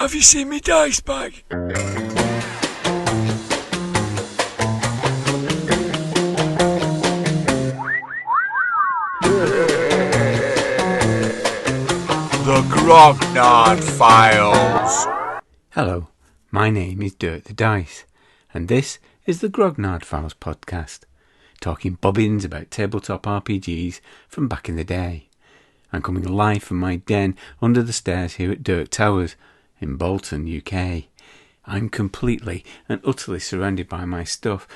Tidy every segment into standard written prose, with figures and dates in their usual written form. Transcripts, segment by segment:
Have you seen me dice bag? The Grognard Files. Hello, my name is Dirk the Dice, and this is the Grognard Files podcast, talking bobbins about tabletop RPGs from back in the day. I'm coming live from my den under the stairs here at Dirk Towers in Bolton, UK. I'm completely and utterly surrounded by my stuff.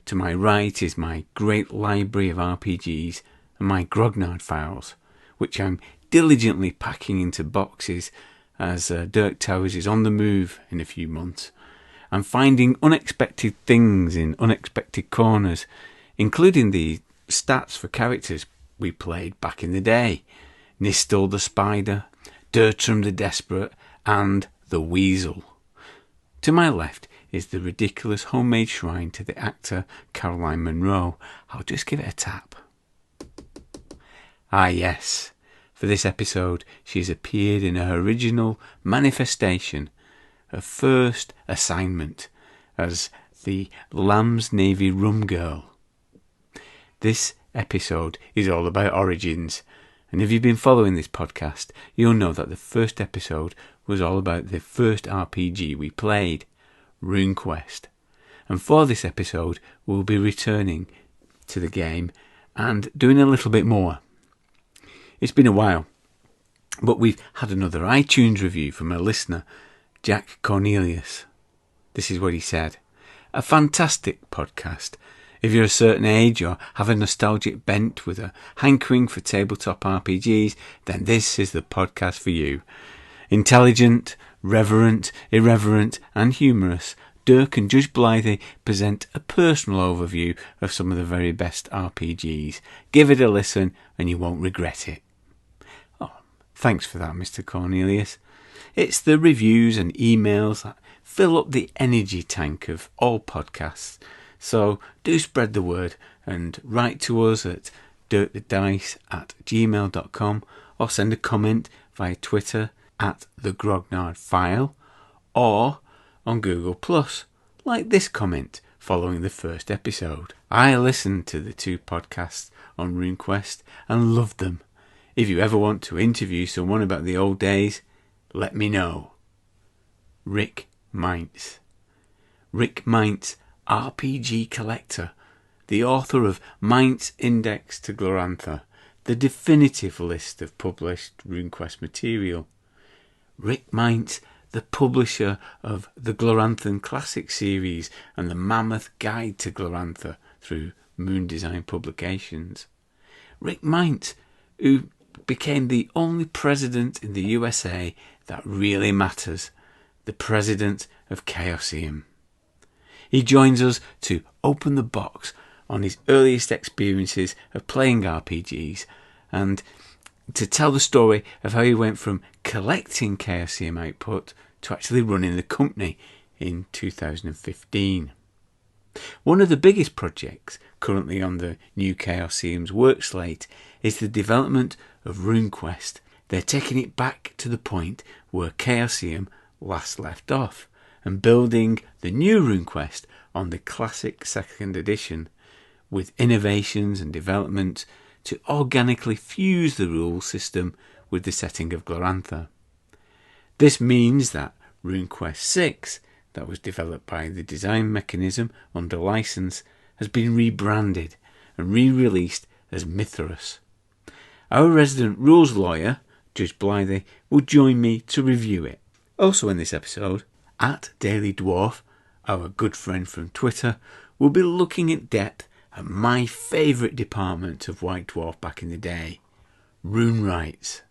To my right is my great library of RPGs and my Grognard Files, which I'm diligently packing into boxes as Dirk Towers is on the move in a few months. I'm finding unexpected things in unexpected corners, including the stats for characters we played back in the day. Nistel the Spider, Dirtram the Desperate, and the Weasel. To my left is the ridiculous homemade shrine to the actor Caroline Munro. I'll just give it a tap. Ah yes, for this episode she has appeared in her original manifestation, her first assignment as the Lamb's Navy Rum Girl. This episode is all about origins, and if you've been following this podcast, you'll know that the first episode was all about the first RPG we played, RuneQuest. And for this episode, we'll be returning to the game and doing a little bit more. It's been a while, but we've had another iTunes review from a listener, Jack Cornelius. This is what he said. A fantastic podcast. If you're a certain age or have a nostalgic bent with a hankering for tabletop RPGs, then this is the podcast for you. Intelligent, reverent, irreverent and humorous, Dirk and Judge Blythe present a personal overview of some of the very best RPGs. Give it a listen and you won't regret it. Oh, thanks for that, Mr. Cornelius. It's the reviews and emails that fill up the energy tank of all podcasts. So do spread the word and write to us at dirkthedice@gmail.com or send a comment via Twitter at the Grognard File or on Google+, like this comment following the first episode. I listened to the two podcasts on RuneQuest and loved them. If you ever want to interview someone about the old days, let me know. Rick Meints. Rick Meints, RPG collector, the author of Meints Index to Glorantha, the definitive list of published RuneQuest material. Rick Meints, the publisher of the Gloranthan Classic series and the Mammoth Guide to Glorantha through Moon Design Publications. Rick Meints, who became the only president in the USA that really matters, the President of Chaosium. He joins us to open the box on his earliest experiences of playing RPGs and to tell the story of how he went from collecting Chaosium output to actually running the company in 2015. One of the biggest projects currently on the new Chaosium's work slate is the development of RuneQuest. They're taking it back to the point where Chaosium last left off and building the new RuneQuest on the classic 2nd edition with innovations and development to organically fuse the rule system with the setting of Glorantha. This means that RuneQuest 6, that was developed by the Design Mechanism under license, has been rebranded and re-released as Mythras. Our resident rules lawyer, Judge Blythe, will join me to review it. Also in this episode, at Daily Dwarf, our good friend from Twitter, will be looking in depth at my favourite department of White Dwarf back in the day, rune rights.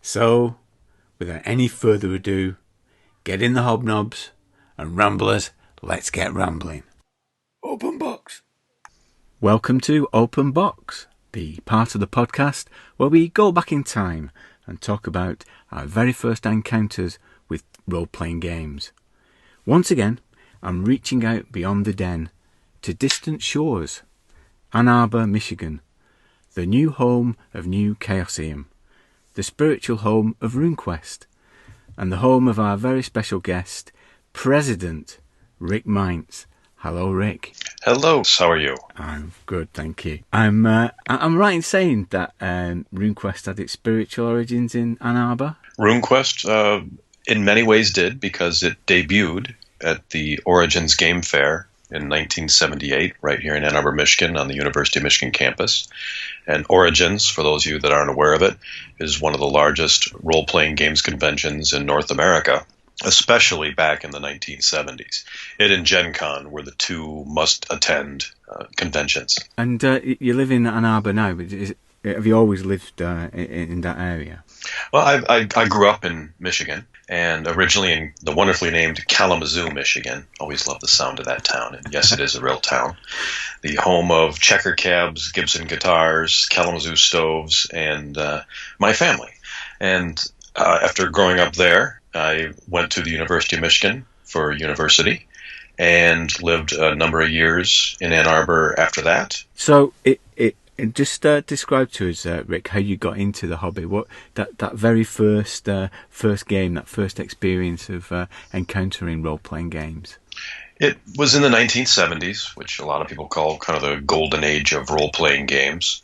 So, without any further ado, get in the hobnobs, and ramblers, let's get rambling. Open box. Welcome to Open Box, the part of the podcast where we go back in time and talk about our very first encounters with role-playing games. Once again, I'm reaching out beyond the den to distant shores, Ann Arbor, Michigan, the new home of New Chaosium, the spiritual home of RuneQuest, and the home of our very special guest, President Rick Meints. Hello, Rick. Hello, how are you? I'm good, thank you. I'm right in saying that RuneQuest had its spiritual origins in Ann Arbor? RuneQuest, in many ways did, because it debuted at the Origins Game Fair in 1978, right here in Ann Arbor, Michigan, on the University of Michigan campus. And Origins, for those of you that aren't aware of it, is one of the largest role-playing games conventions in North America, especially back in the 1970s. It and Gen Con were the two must-attend conventions. And you live in Ann Arbor now, but have you always lived in that area? Well, I grew up in Michigan, and originally in the wonderfully named Kalamazoo, Michigan. Always loved the sound of that town, and yes, it is a real town. The home of checker cabs, Gibson guitars, Kalamazoo stoves, and my family. And after growing up there, I went to the University of Michigan for university and lived a number of years in Ann Arbor after that. So just describe to us, Rick, how you got into the hobby. What that very first game, that first experience of encountering role-playing games. It was in the 1970s, which a lot of people call kind of the golden age of role-playing games.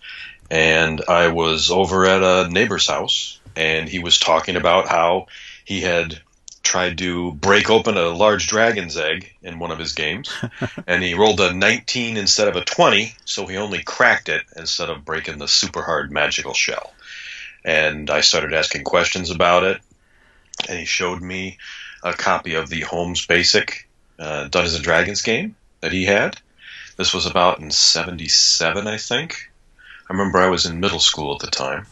And I was over at a neighbor's house, and he was talking about how he had tried to break open a large dragon's egg in one of his games, and he rolled a 19 instead of a 20, so he only cracked it instead of breaking the super hard magical shell. And I started asking questions about it, and he showed me a copy of the Holmes Basic Dungeons & Dragons game that he had. This was about in 77, I think. I remember I was in middle school at the time.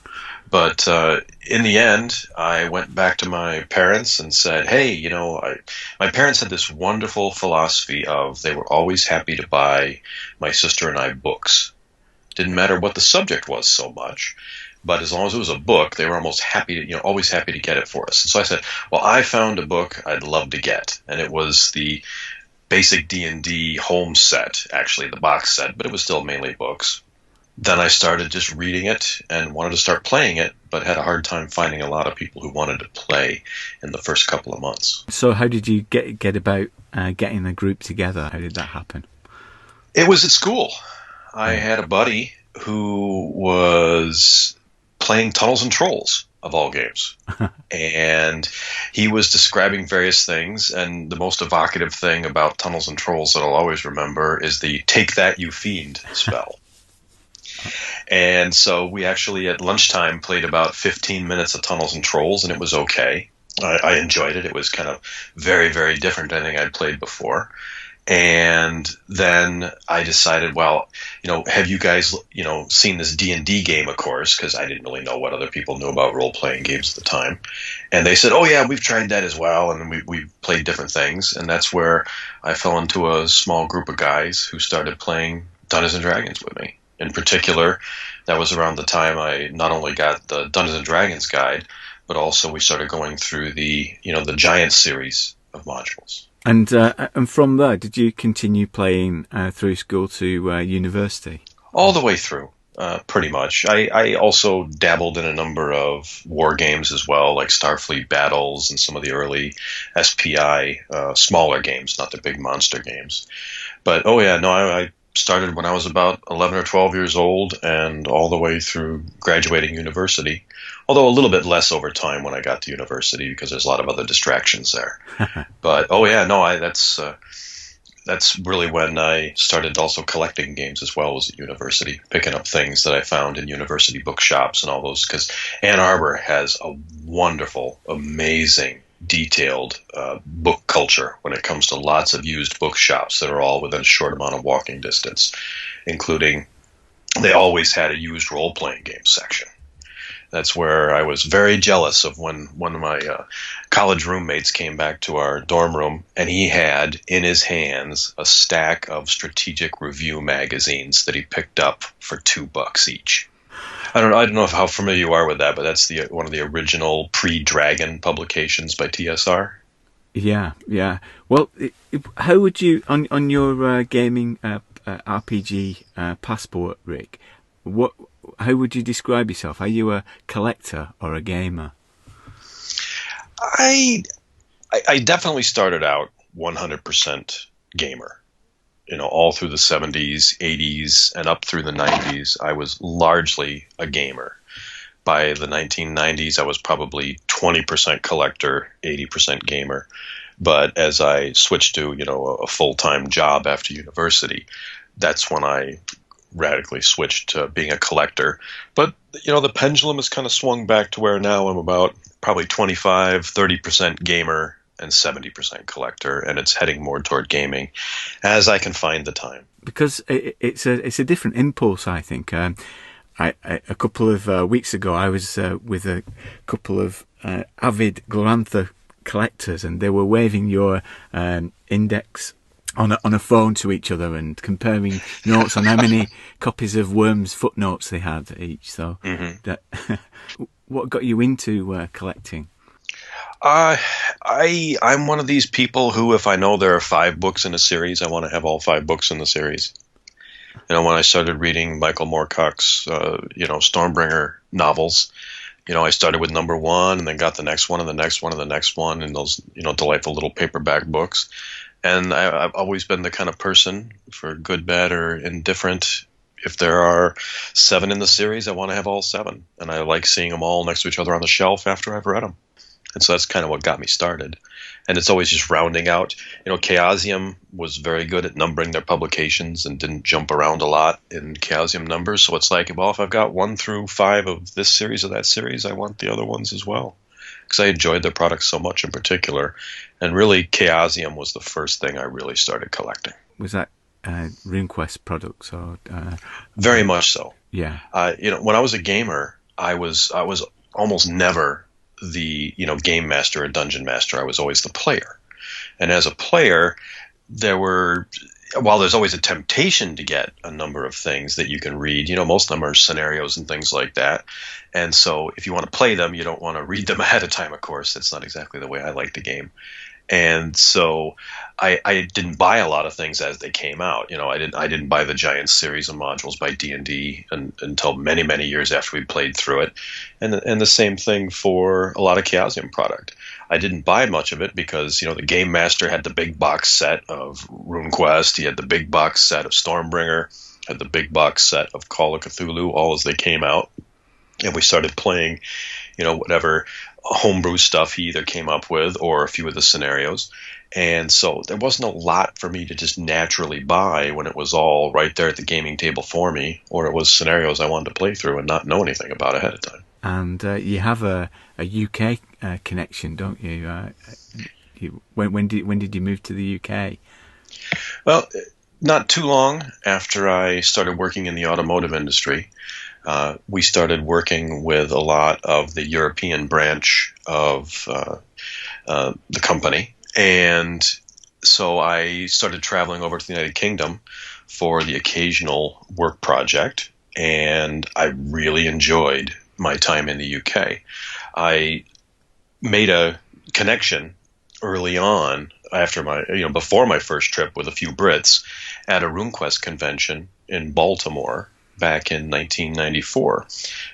But in the end, I went back to my parents and said, hey, my parents had this wonderful philosophy of they were always happy to buy my sister and I books. Didn't matter what the subject was so much, but as long as it was a book, they were almost happy to, always happy to get it for us. And so I said, well, I found a book I'd love to get, and it was the basic D&D home set, actually the box set, but it was still mainly books. Then I started just reading it and wanted to start playing it, but had a hard time finding a lot of people who wanted to play in the first couple of months. So how did you get about getting a group together? How did that happen? It was at school. I had a buddy who was playing Tunnels and Trolls, of all games. And he was describing various things, and the most evocative thing about Tunnels and Trolls that I'll always remember is the "Take That, You Fiend" spell. And so we actually at lunchtime played about 15 minutes of Tunnels and Trolls, and it was okay. I enjoyed it. It was kind of very, very different than anything I'd played before. And then I decided, well, have you guys, seen this D&D game, of course, because I didn't really know what other people knew about role-playing games at the time. And they said, oh, yeah, we've tried that as well, and we played different things. And that's where I fell into a small group of guys who started playing Dungeons & Dragons with me. In particular, that was around the time I not only got the Dungeons & Dragons guide, but also we started going through the Giant series of modules. And from there, did you continue playing through school to university? All the way through, pretty much. I also dabbled in a number of war games as well, like Starfleet Battles and some of the early SPI smaller games, not the big monster games. But, I started when I was about 11 or 12 years old and all the way through graduating university, although a little bit less over time when I got to university because there's a lot of other distractions there. But, that's really when I started also collecting games as well as at university, picking up things that I found in university bookshops and all those, because Ann Arbor has a wonderful, amazing, detailed book culture when it comes to lots of used bookshops that are all within a short amount of walking distance, including they always had a used role-playing game section. That's where I was very jealous of when one of my college roommates came back to our dorm room, and he had in his hands a stack of strategic review magazines that he picked up for $2 each. I don't know how familiar you are with that, but that's one of the original pre-Dragon publications by TSR. Yeah. Well, how would you on your gaming RPG passport, Rick? How would you describe yourself? Are you a collector or a gamer? I definitely started out 100% gamer. All through the 70s, 80s, and up through the 90s, I was largely a gamer. By the 1990s, I was probably 20% collector, 80% gamer. But as I switched to, a full-time job after university, that's when I radically switched to being a collector. But, the pendulum has kind of swung back to where now I'm about probably 25, 30% gamer and 70% collector, and it's heading more toward gaming as I can find the time. Because it's a different impulse, I think. A couple of weeks ago, I was with a couple of avid Glorantha collectors, and they were waving your index on a phone to each other and comparing notes on how many copies of Worms footnotes they had each. So, what got you into collecting? I'm one of these people who, if I know there are 5 books in a series, I want to have all 5 books in the series. When I started reading Michael Moorcock's, Stormbringer novels, I started with number 1 and then got the next one and the next one and the next one, and those, delightful little paperback books. And I've always been the kind of person, for good, bad, or indifferent, if there are 7 in the series, I want to have all 7. And I like seeing them all next to each other on the shelf after I've read them. And so that's kind of what got me started. And it's always just rounding out. Chaosium was very good at numbering their publications and didn't jump around a lot in Chaosium numbers. So it's like, well, if I've got 1 through 5 of this series or that series, I want the other ones as well. Because I enjoyed their products so much in particular. And really, Chaosium was the first thing I really started collecting. Was that RuneQuest products? Or very much so. Yeah. When I was a gamer, I was almost never the game master or dungeon master. I was always the player, and as a player, while there's always a temptation to get a number of things that you can read, most of them are scenarios and things like that. And so if you want to play them, you don't want to read them ahead of time, of course. That's not exactly the way I like the game. And so I didn't buy a lot of things as they came out. I didn't buy the giant series of modules by D&D until many, many years after we played through it. And the same thing for a lot of Chaosium product. I didn't buy much of it because, the Game Master had the big box set of RuneQuest. He had the big box set of Stormbringer, had the big box set of Call of Cthulhu, all as they came out. And we started playing, whatever homebrew stuff he either came up with or a few of the scenarios. And so there wasn't a lot for me to just naturally buy when it was all right there at the gaming table for me, or it was scenarios I wanted to play through and not know anything about ahead of time. And you have a UK connection, don't you? When did you move to the UK? Well, not too long after I started working in the automotive industry. We started working with a lot of the European branch of the company. And so I started traveling over to the United Kingdom for the occasional work project. And I really enjoyed my time in the UK. I made a connection early on after before my first trip with a few Brits at a RuneQuest convention in Baltimore back in 1994.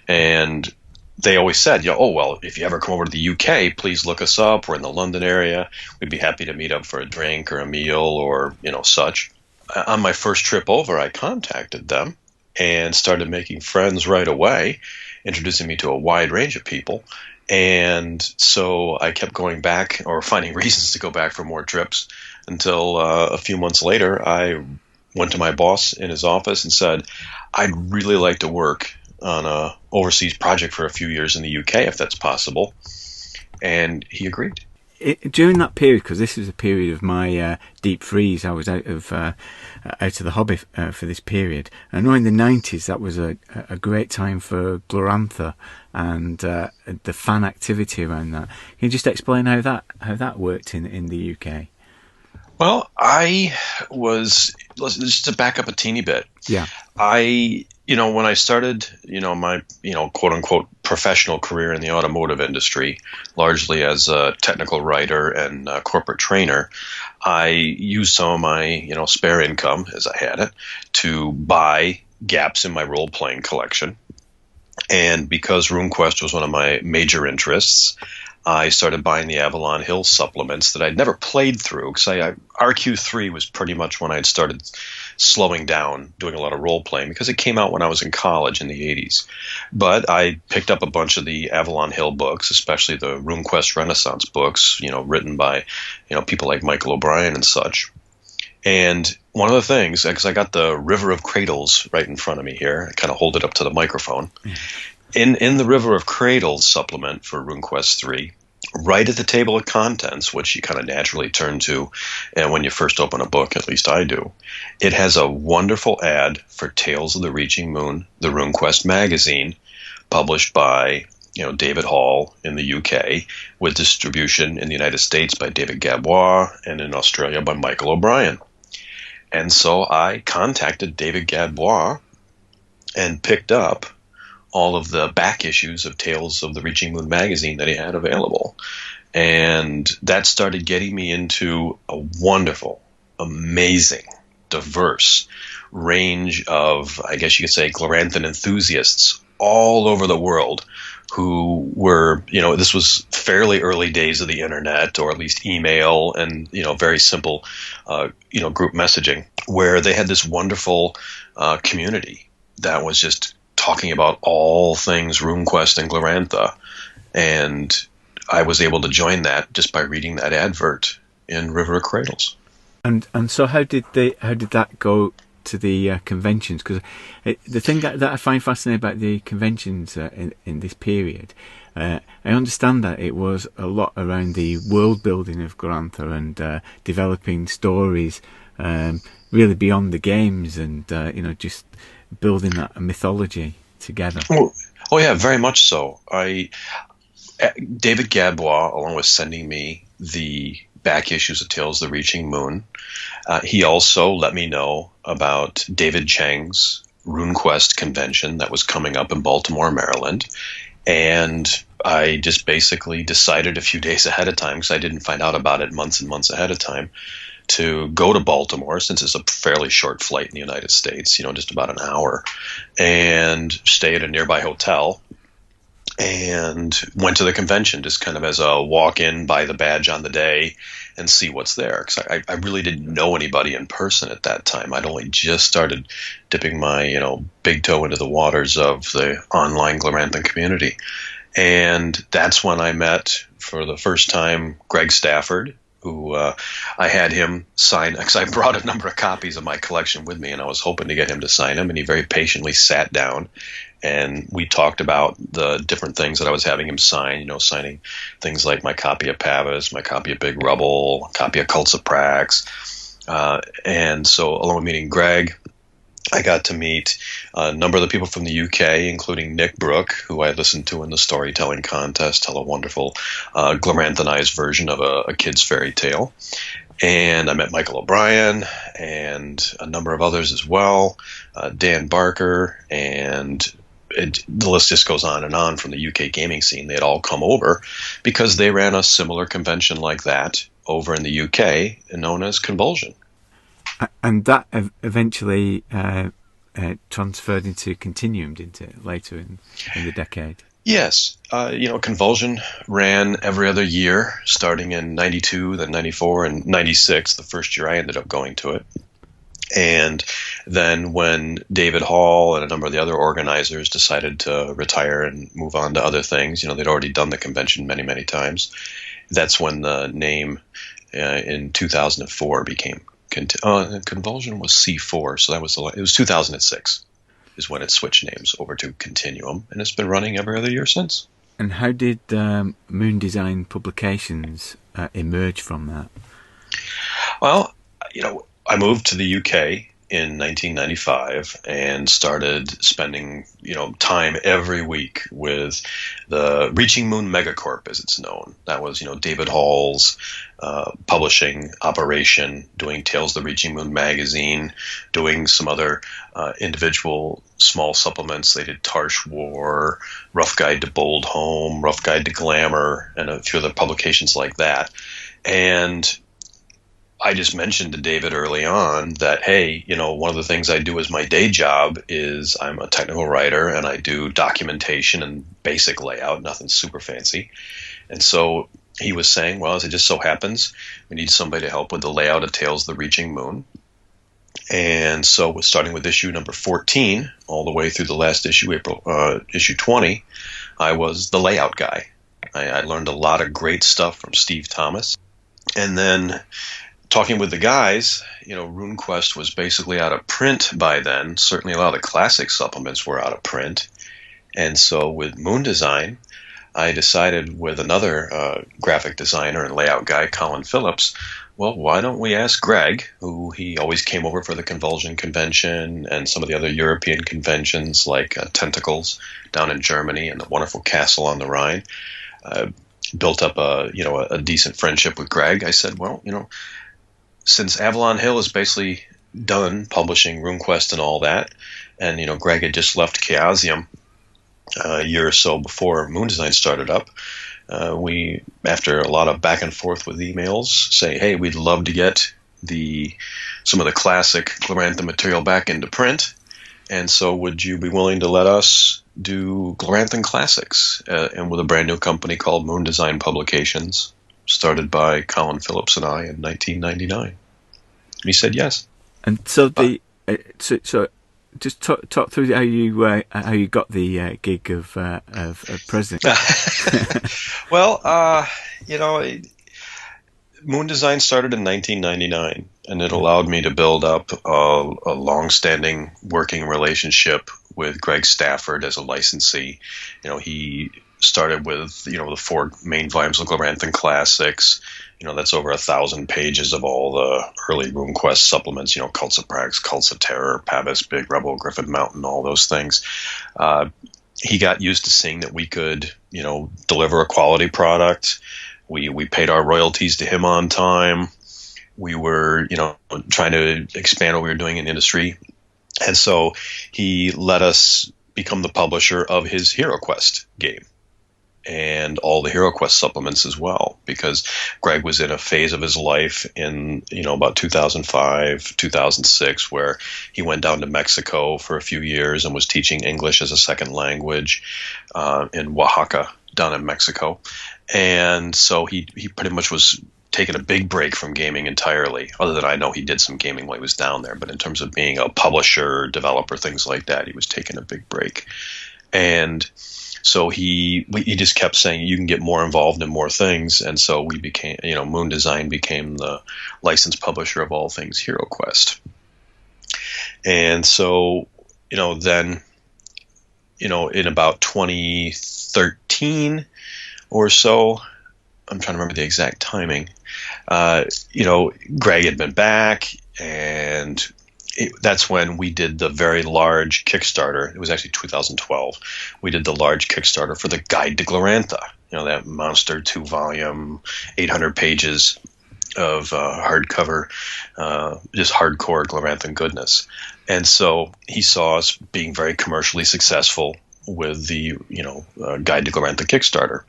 And they always said, if you ever come over to the UK, please look us up. We're in the London area. We'd be happy to meet up for a drink or a meal or, such. On my first trip over, I contacted them and started making friends right away, introducing me to a wide range of people. And so I kept going back or finding reasons to go back for more trips until a few months later, I went to my boss in his office and said, I'd really like to work on a overseas project for a few years in the UK, if that's possible. And he agreed. During that period, because this was a period of my deep freeze, I was out of the hobby for this period. I know in the 90s that was a great time for Glorantha and the fan activity around that. Can you just explain how that worked in the UK? Well, just to back up a teeny bit. Yeah. When I started, my, quote unquote professional career in the automotive industry, largely as a technical writer and a corporate trainer, I used some of my, spare income, as I had it, to buy gaps in my role-playing collection. And because RuneQuest was one of my major interests, I started buying the Avalon Hill supplements that I'd never played through, because RQ3 was pretty much when I'd started slowing down, doing a lot of role playing, because it came out when I was in college in the 80s. But I picked up a bunch of the Avalon Hill books, especially the RuneQuest Renaissance books, written by, people like Michael O'Brien and such. And one of the things, because I got the River of Cradles right in front of me here, I kind of hold it up to the microphone. In the River of Cradles supplement for RuneQuest 3, right at the table of contents, which you kind of naturally turn to, and when you first open a book, at least I do, it has a wonderful ad for Tales of the Reaching Moon, the RuneQuest magazine, published by David Hall in the UK, with distribution in the United States by David Gadbois, and in Australia by Michael O'Brien. And so I contacted David Gadbois and picked up all of the back issues of Tales of the Reaching Moon magazine that he had available. And that started getting me into a wonderful, amazing, diverse range of, I guess you could say, Gloranthan enthusiasts all over the world who were, this was fairly early days of the internet, or at least email and, very simple, group messaging, where they had this wonderful community that was just talking about all things RuneQuest and Glorantha. And I was able to join that just by reading that advert in River of Cradles. And so how did that go to the conventions? Because the thing that I find fascinating about the conventions in this period, I understand that it was a lot around the world building of Glorantha and developing stories really beyond the games, and just building that mythology together. Oh yeah, very much so. David Gadbois, along with sending me the back issues of Tales of the Reaching Moon, he also let me know about David Chang's RuneQuest convention that was coming up in Baltimore, Maryland. And I just basically decided a few days ahead of time, because I didn't find out about it months and months ahead of time, to go to Baltimore, since it's a fairly short flight in the United States, just about an hour, and stay at a nearby hotel, and went to the convention just kind of as a walk-in, buy the badge on the day, and see what's there. Because I really didn't know anybody in person at that time. I'd only just started dipping my big toe into the waters of the online Gloranthan community. And that's when I met, for the first time, Greg Stafford, who I had him sign, because I brought a number of copies of my collection with me, and I was hoping to get him to sign them, and he very patiently sat down, and we talked about the different things that I was having him sign, signing things like my copy of Pavis, my copy of Big Rubble, copy of Cults of Prax, and so along with meeting Greg, I got to meet a number of the people from the UK, including Nick Brooke, who I listened to in the storytelling contest tell a wonderful Gloranthanized version of a kid's fairy tale. And I met Michael O'Brien and a number of others as well, Dan Barker, and the list just goes on and on from the UK gaming scene. They had all come over because they ran a similar convention like that over in the UK, known as Convulsion. And that eventually transferred into Continuum, didn't it, later in the decade? Yes. Convulsion ran every other year, starting in 92, then 94, and 96, the first year I ended up going to it. And then when David Hall and a number of the other organizers decided to retire and move on to other things, they'd already done the convention many, many times. That's when the name in 2004 became Convulsion was C4, so it was 2006 is when it switched names over to Continuum, and it's been running every other year since. And how did Moon Design Publications emerge from that? Well, I moved to the UK in 1995 and started spending, time every week with the Reaching Moon Megacorp, as it's known. That was, David Hall's publishing operation, doing Tales of the Reaching Moon magazine, doing some other individual small supplements. They did Tarsh War, Rough Guide to Bold Home, Rough Guide to Glamour, and a few other publications like that. And I just mentioned to David early on that, hey, one of the things I do as my day job is I'm a technical writer, and I do documentation and basic layout, nothing super fancy. And so he was saying, well, as it just so happens, we need somebody to help with the layout of Tales of the Reaching Moon. And so starting with issue number 14 all the way through the last issue, issue 20, I was the layout guy. I learned a lot of great stuff from Steve Thomas. And then talking with the guys, RuneQuest was basically out of print by then. Certainly a lot of the classic supplements were out of print. And so with Moon Design, I decided with another graphic designer and layout guy, Colin Phillips, well, why don't we ask Greg, who he always came over for the Convulsion Convention and some of the other European conventions like Tentacles down in Germany and the wonderful Castle on the Rhine. Built up a decent friendship with Greg. I said, well, since Avalon Hill is basically done publishing RuneQuest and all that, and Greg had just left Chaosium a year or so before Moon Design started up, we, after a lot of back and forth with emails, say, hey, we'd love to get some of the classic Glorantha material back into print, and so would you be willing to let us do Gloranthan Classics, and with a brand new company called Moon Design Publications, started by Colin Phillips and I in 1999. And he said yes. And so so just talk through how you got the gig of president. Well, Moon Design started in 1999, and it allowed me to build up a long-standing working relationship with Greg Stafford as a licensee. He started with the 4 main volumes of Gloranthan Classics. That's over 1,000 pages of all the early RuneQuest supplements. Cults of Prax, Cults of Terror, Pabas, Big Rebel, Griffin Mountain, all those things. He got used to seeing that we could, deliver a quality product. We paid our royalties to him on time. We were, trying to expand what we were doing in the industry. And so he let us become the publisher of his HeroQuest game and all the HeroQuest supplements as well, because Greg was in a phase of his life in, about 2005, 2006, where he went down to Mexico for a few years and was teaching English as a second language in Oaxaca down in Mexico. And so he pretty much was taking a big break from gaming entirely, other than I know he did some gaming while he was down there. But in terms of being a publisher, developer, things like that, he was taking a big break. And so he just kept saying, you can get more involved in more things. And so we became, Moon Design became the licensed publisher of all things HeroQuest. And so, then, in about 2013 or so, I'm trying to remember the exact timing, Greg had been back, and that's when we did the very large Kickstarter. It was actually 2012. We did the large Kickstarter for the Guide to Glorantha, that monster 2-volume, 800 pages of hardcover, just hardcore Gloranthan goodness. And so he saw us being very commercially successful with the, Guide to Glorantha Kickstarter.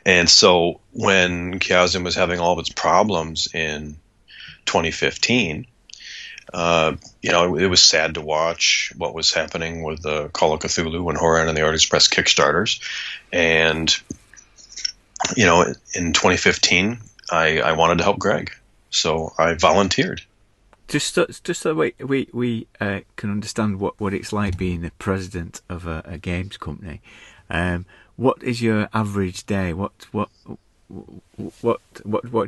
And so when Chaosium was having all of its problems in 2015, it was sad to watch what was happening with the Call of Cthulhu and Horror and the Art Express Kickstarters. And, in 2015, I wanted to help Greg. So I volunteered. Just so we can understand what it's like being the president of a games company. What is your average day? What do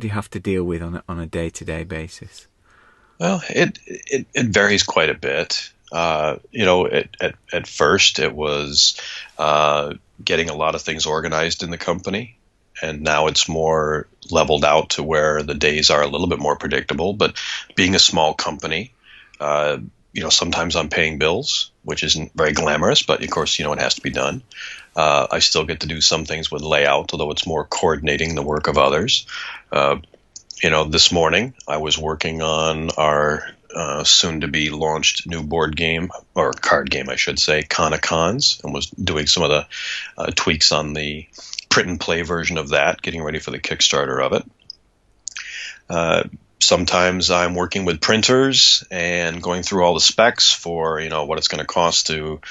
you have to deal with on a day-to-day basis? Well, it varies quite a bit. At first it was getting a lot of things organized in the company, and now it's more leveled out to where the days are a little bit more predictable. But being a small company, sometimes I'm paying bills, which isn't very glamorous, but of course, it has to be done. I still get to do some things with layout, although it's more coordinating the work of others. This morning I was working on our soon-to-be launched new board game, or card game, I should say, Con of Cons, and was doing some of the tweaks on the print-and-play version of that, getting ready for the Kickstarter of it. Sometimes I'm working with printers and going through all the specs for, what it's going to cost to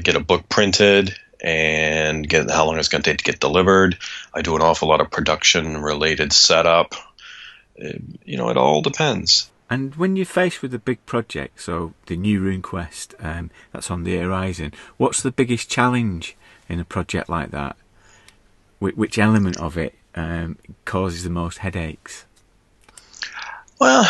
get a book printed and how long it's going to take to get delivered. I do an awful lot of production-related setup. It all depends. And when you're faced with a big project, so the new RuneQuest that's on the horizon, what's the biggest challenge in a project like that? Which element of it causes the most headaches? Well,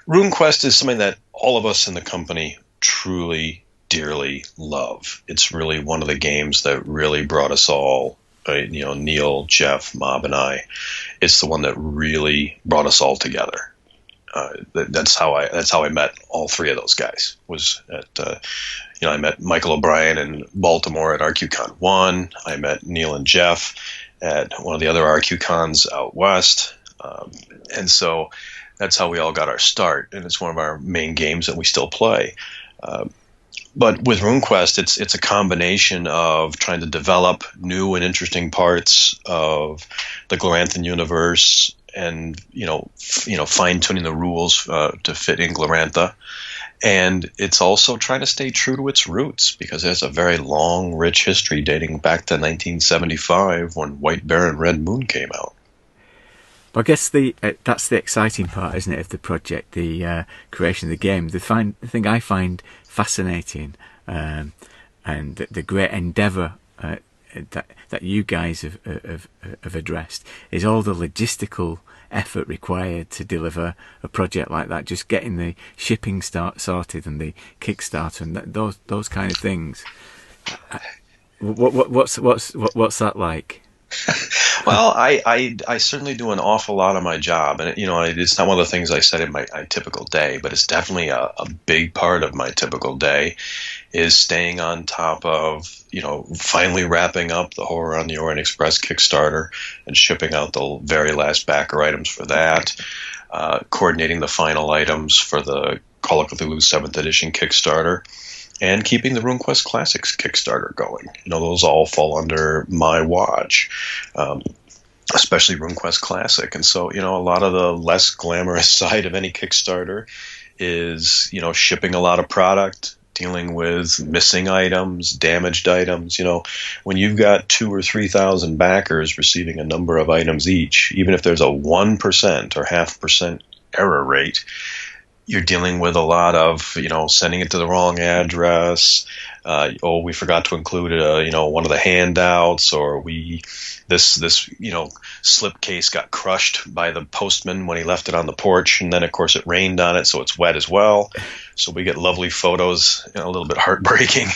RuneQuest is something that all of us in the company truly, dearly love. It's really one of the games that really brought us all, Neil, Jeff, Mob, and I. It's the one that really brought us all together. That's how I met all three of those guys. I met Michael O'Brien in Baltimore at RQCon 1. I met Neil and Jeff at one of the other RQCons out west. And so that's how we all got our start, and it's one of our main games that we still play. But with RuneQuest, it's a combination of trying to develop new and interesting parts of the Gloranthan universe, and fine tuning the rules to fit in Glorantha. And it's also trying to stay true to its roots, because it has a very long, rich history dating back to 1975 when White Bear and Red Moon came out. I guess that's the exciting part, isn't it, of the project, the creation of the game. The thing I find fascinating, and the great endeavour that you guys have addressed, is all the logistical effort required to deliver a project like that. Just getting the shipping sorted and the Kickstarter and those kind of things. What's that like? Well, I certainly do an awful lot of my job, and it's not one of the things I said in my typical day, but it's definitely a big part of my typical day is staying on top of finally wrapping up the Horror on the Orient Express Kickstarter and shipping out the very last backer items for that, coordinating the final items for the Call of Cthulhu 7th Edition Kickstarter, and keeping the RuneQuest Classics Kickstarter going. Those all fall under my watch, especially RuneQuest Classic. And so, a lot of the less glamorous side of any Kickstarter is, shipping a lot of product, dealing with missing items, damaged items. When you've got 2,000 or 3,000 backers receiving a number of items each, even if there's a 1% or 0.5% error rate, you're dealing with a lot of, sending it to the wrong address. We forgot to include, one of the handouts, or this slipcase got crushed by the postman when he left it on the porch, and then of course it rained on it, so it's wet as well. So we get lovely photos, a little bit heartbreaking,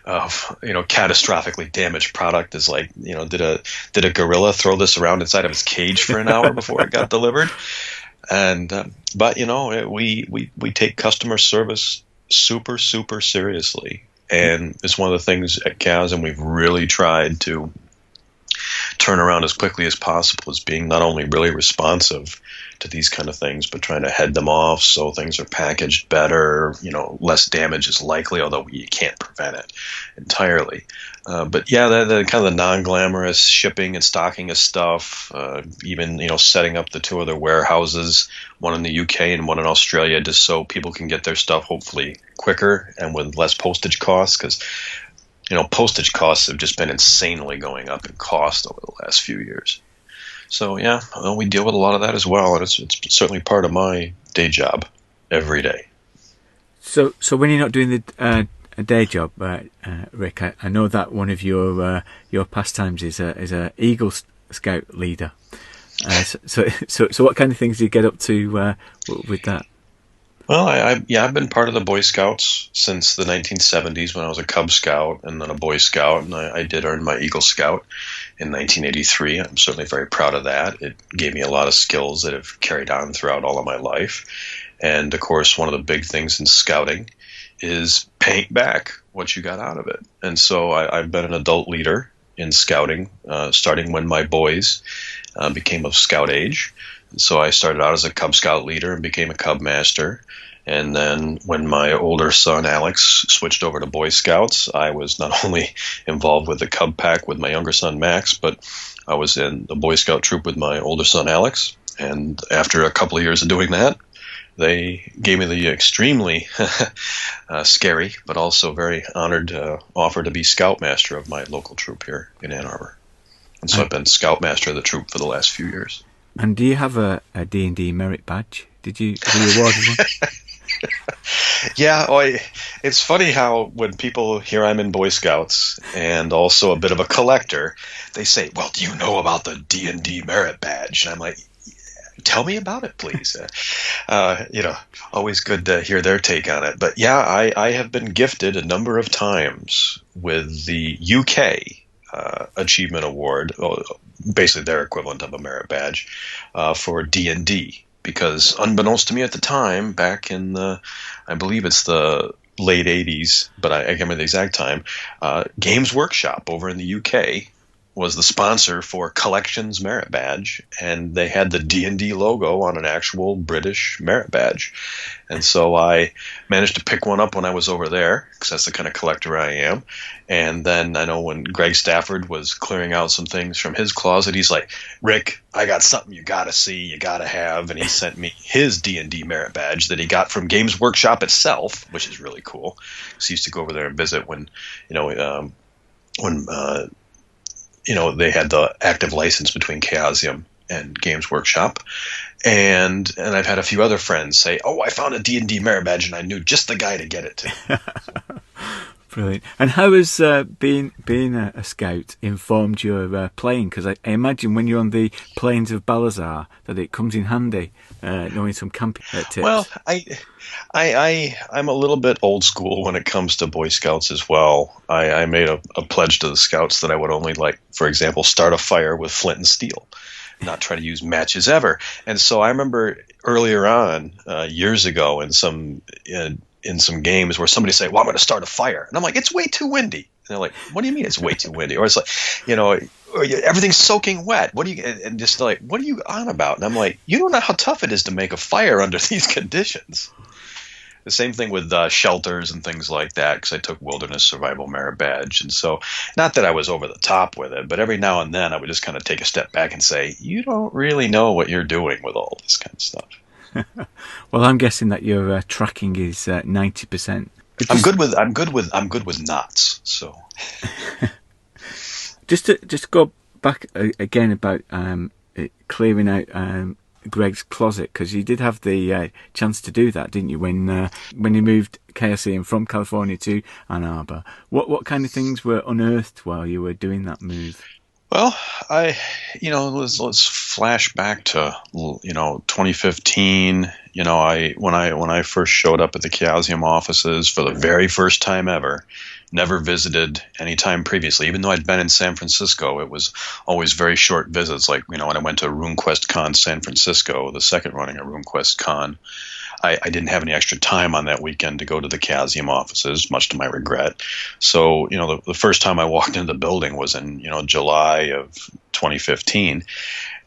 of catastrophically damaged product. Is like, did a gorilla throw this around inside of its cage for an hour before it got delivered? And but we take customer service super, super seriously, and it's one of the things at Chaosium we've really tried to turn around as quickly as possible, is being not only really responsive to these kind of things, but trying to head them off so things are packaged better. Less damage is likely, although you can't prevent it entirely. But yeah, the kind of the non-glamorous shipping and stocking of stuff, even setting up the two other warehouses, one in the UK and one in Australia, just so people can get their stuff hopefully quicker and with less postage costs, because postage costs have just been insanely going up in cost over the last few years. So yeah, we deal with a lot of that as well, and it's certainly part of my day job every day. So when you're not doing the a day job, Rick, I know that one of your pastimes is a Eagle Scout leader. So what kind of things do you get up to with that? Well, I've been part of the Boy Scouts since the 1970s when I was a Cub Scout and then a Boy Scout, and I did earn my Eagle Scout in 1983. I'm certainly very proud of that. It gave me a lot of skills that have carried on throughout all of my life. And, of course, one of the big things in scouting is paying back what you got out of it. And so I've been an adult leader in scouting, starting when my boys became of scout age. So I started out as a Cub Scout leader and became a Cub Master. And then when my older son, Alex, switched over to Boy Scouts, I was not only involved with the Cub Pack with my younger son, Max, but I was in the Boy Scout troop with my older son, Alex. And after a couple of years of doing that, they gave me the extremely scary, but also very honored offer to be Scoutmaster of my local troop here in Ann Arbor. And so I've been Scoutmaster of the troop for the last few years. And do you have a D&D merit badge? Were you awarded one? Yeah, it's funny how when people hear I'm in Boy Scouts and also a bit of a collector, they say, well, do you know about the D&D merit badge? And I'm like, tell me about it, please. Always good to hear their take on it. But yeah, I have been gifted a number of times with the UK Achievement Award, basically their equivalent of a merit badge, for D&D. Because unbeknownst to me at the time, back in I believe it's the late 80s, but I can't remember the exact time, Games Workshop over in the UK was the sponsor for Collections Merit Badge, and they had the D&D logo on an actual British merit badge. And so I managed to pick one up when I was over there, because that's the kind of collector I am. And then I know when Greg Stafford was clearing out some things from his closet, he's like, Rick, I got something you got to see, you got to have. And he sent me his D&D merit badge that he got from Games Workshop itself, which is really cool. So he used to go over there and visit when they had the active license between Chaosium and Games Workshop. And I've had a few other friends say, oh, I found a D&D merit badge and I knew just the guy to get it to. Brilliant. And how has being a scout informed your playing? Because I imagine when you're on the plains of Balazar that it comes in handy knowing some camping tips. Well, I'm a little bit old school when it comes to Boy Scouts as well. I made a pledge to the Scouts that I would only, for example, start a fire with flint and steel, not try to use matches ever. And so I remember earlier on, years ago, in some games where somebody say, well, I'm going to start a fire. And I'm like, it's way too windy. And they're like, what do you mean it's way too windy? Or it's like, everything's soaking wet. What are you on about? And I'm like, you don't know how tough it is to make a fire under these conditions. The same thing with shelters and things like that, because I took Wilderness Survival Merit Badge. And so, not that I was over the top with it, but every now and then I would just kind of take a step back and say, you don't really know what you're doing with all this kind of stuff. Well, I'm guessing that your tracking is 90%. I'm good with knots. So, just to go back again about clearing out Greg's closet, because you did have the chance to do that, didn't you? When you moved Chaosium from California to Ann Arbor, what kind of things were unearthed while you were doing that move? Well, let's flash back to 2015. When I first showed up at the Chaosium offices for the very first time ever, never visited any time previously. Even though I'd been in San Francisco, it was always very short visits. Like when I went to RuneQuest Con San Francisco, the second running of RuneQuest Con, I didn't have any extra time on that weekend to go to the Chaosium offices, much to my regret. So, the first time I walked into the building was in, July of 2015.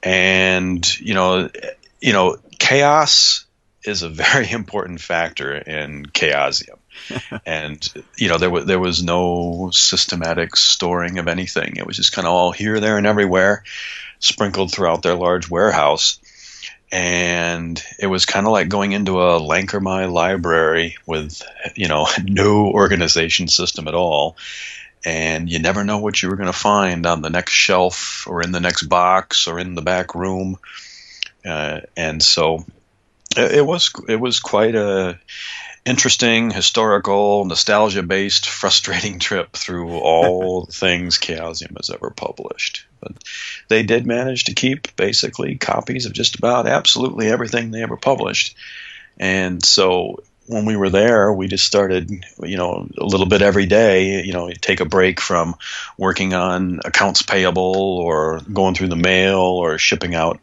And, chaos is a very important factor in Chaosium. And, there was no systematic storing of anything. It was just kind of all here, there, and everywhere, sprinkled throughout their large warehouse. And it was kind of like going into a Lankermai library with, no organization system at all. And you never know what you were going to find on the next shelf or in the next box or in the back room. And so it was quite a interesting, historical, nostalgia-based, frustrating trip through all the things Chaosium has ever published. But they did manage to keep basically copies of just about absolutely everything they ever published. And so when we were there, we just started, a little bit every day, take a break from working on accounts payable or going through the mail or shipping out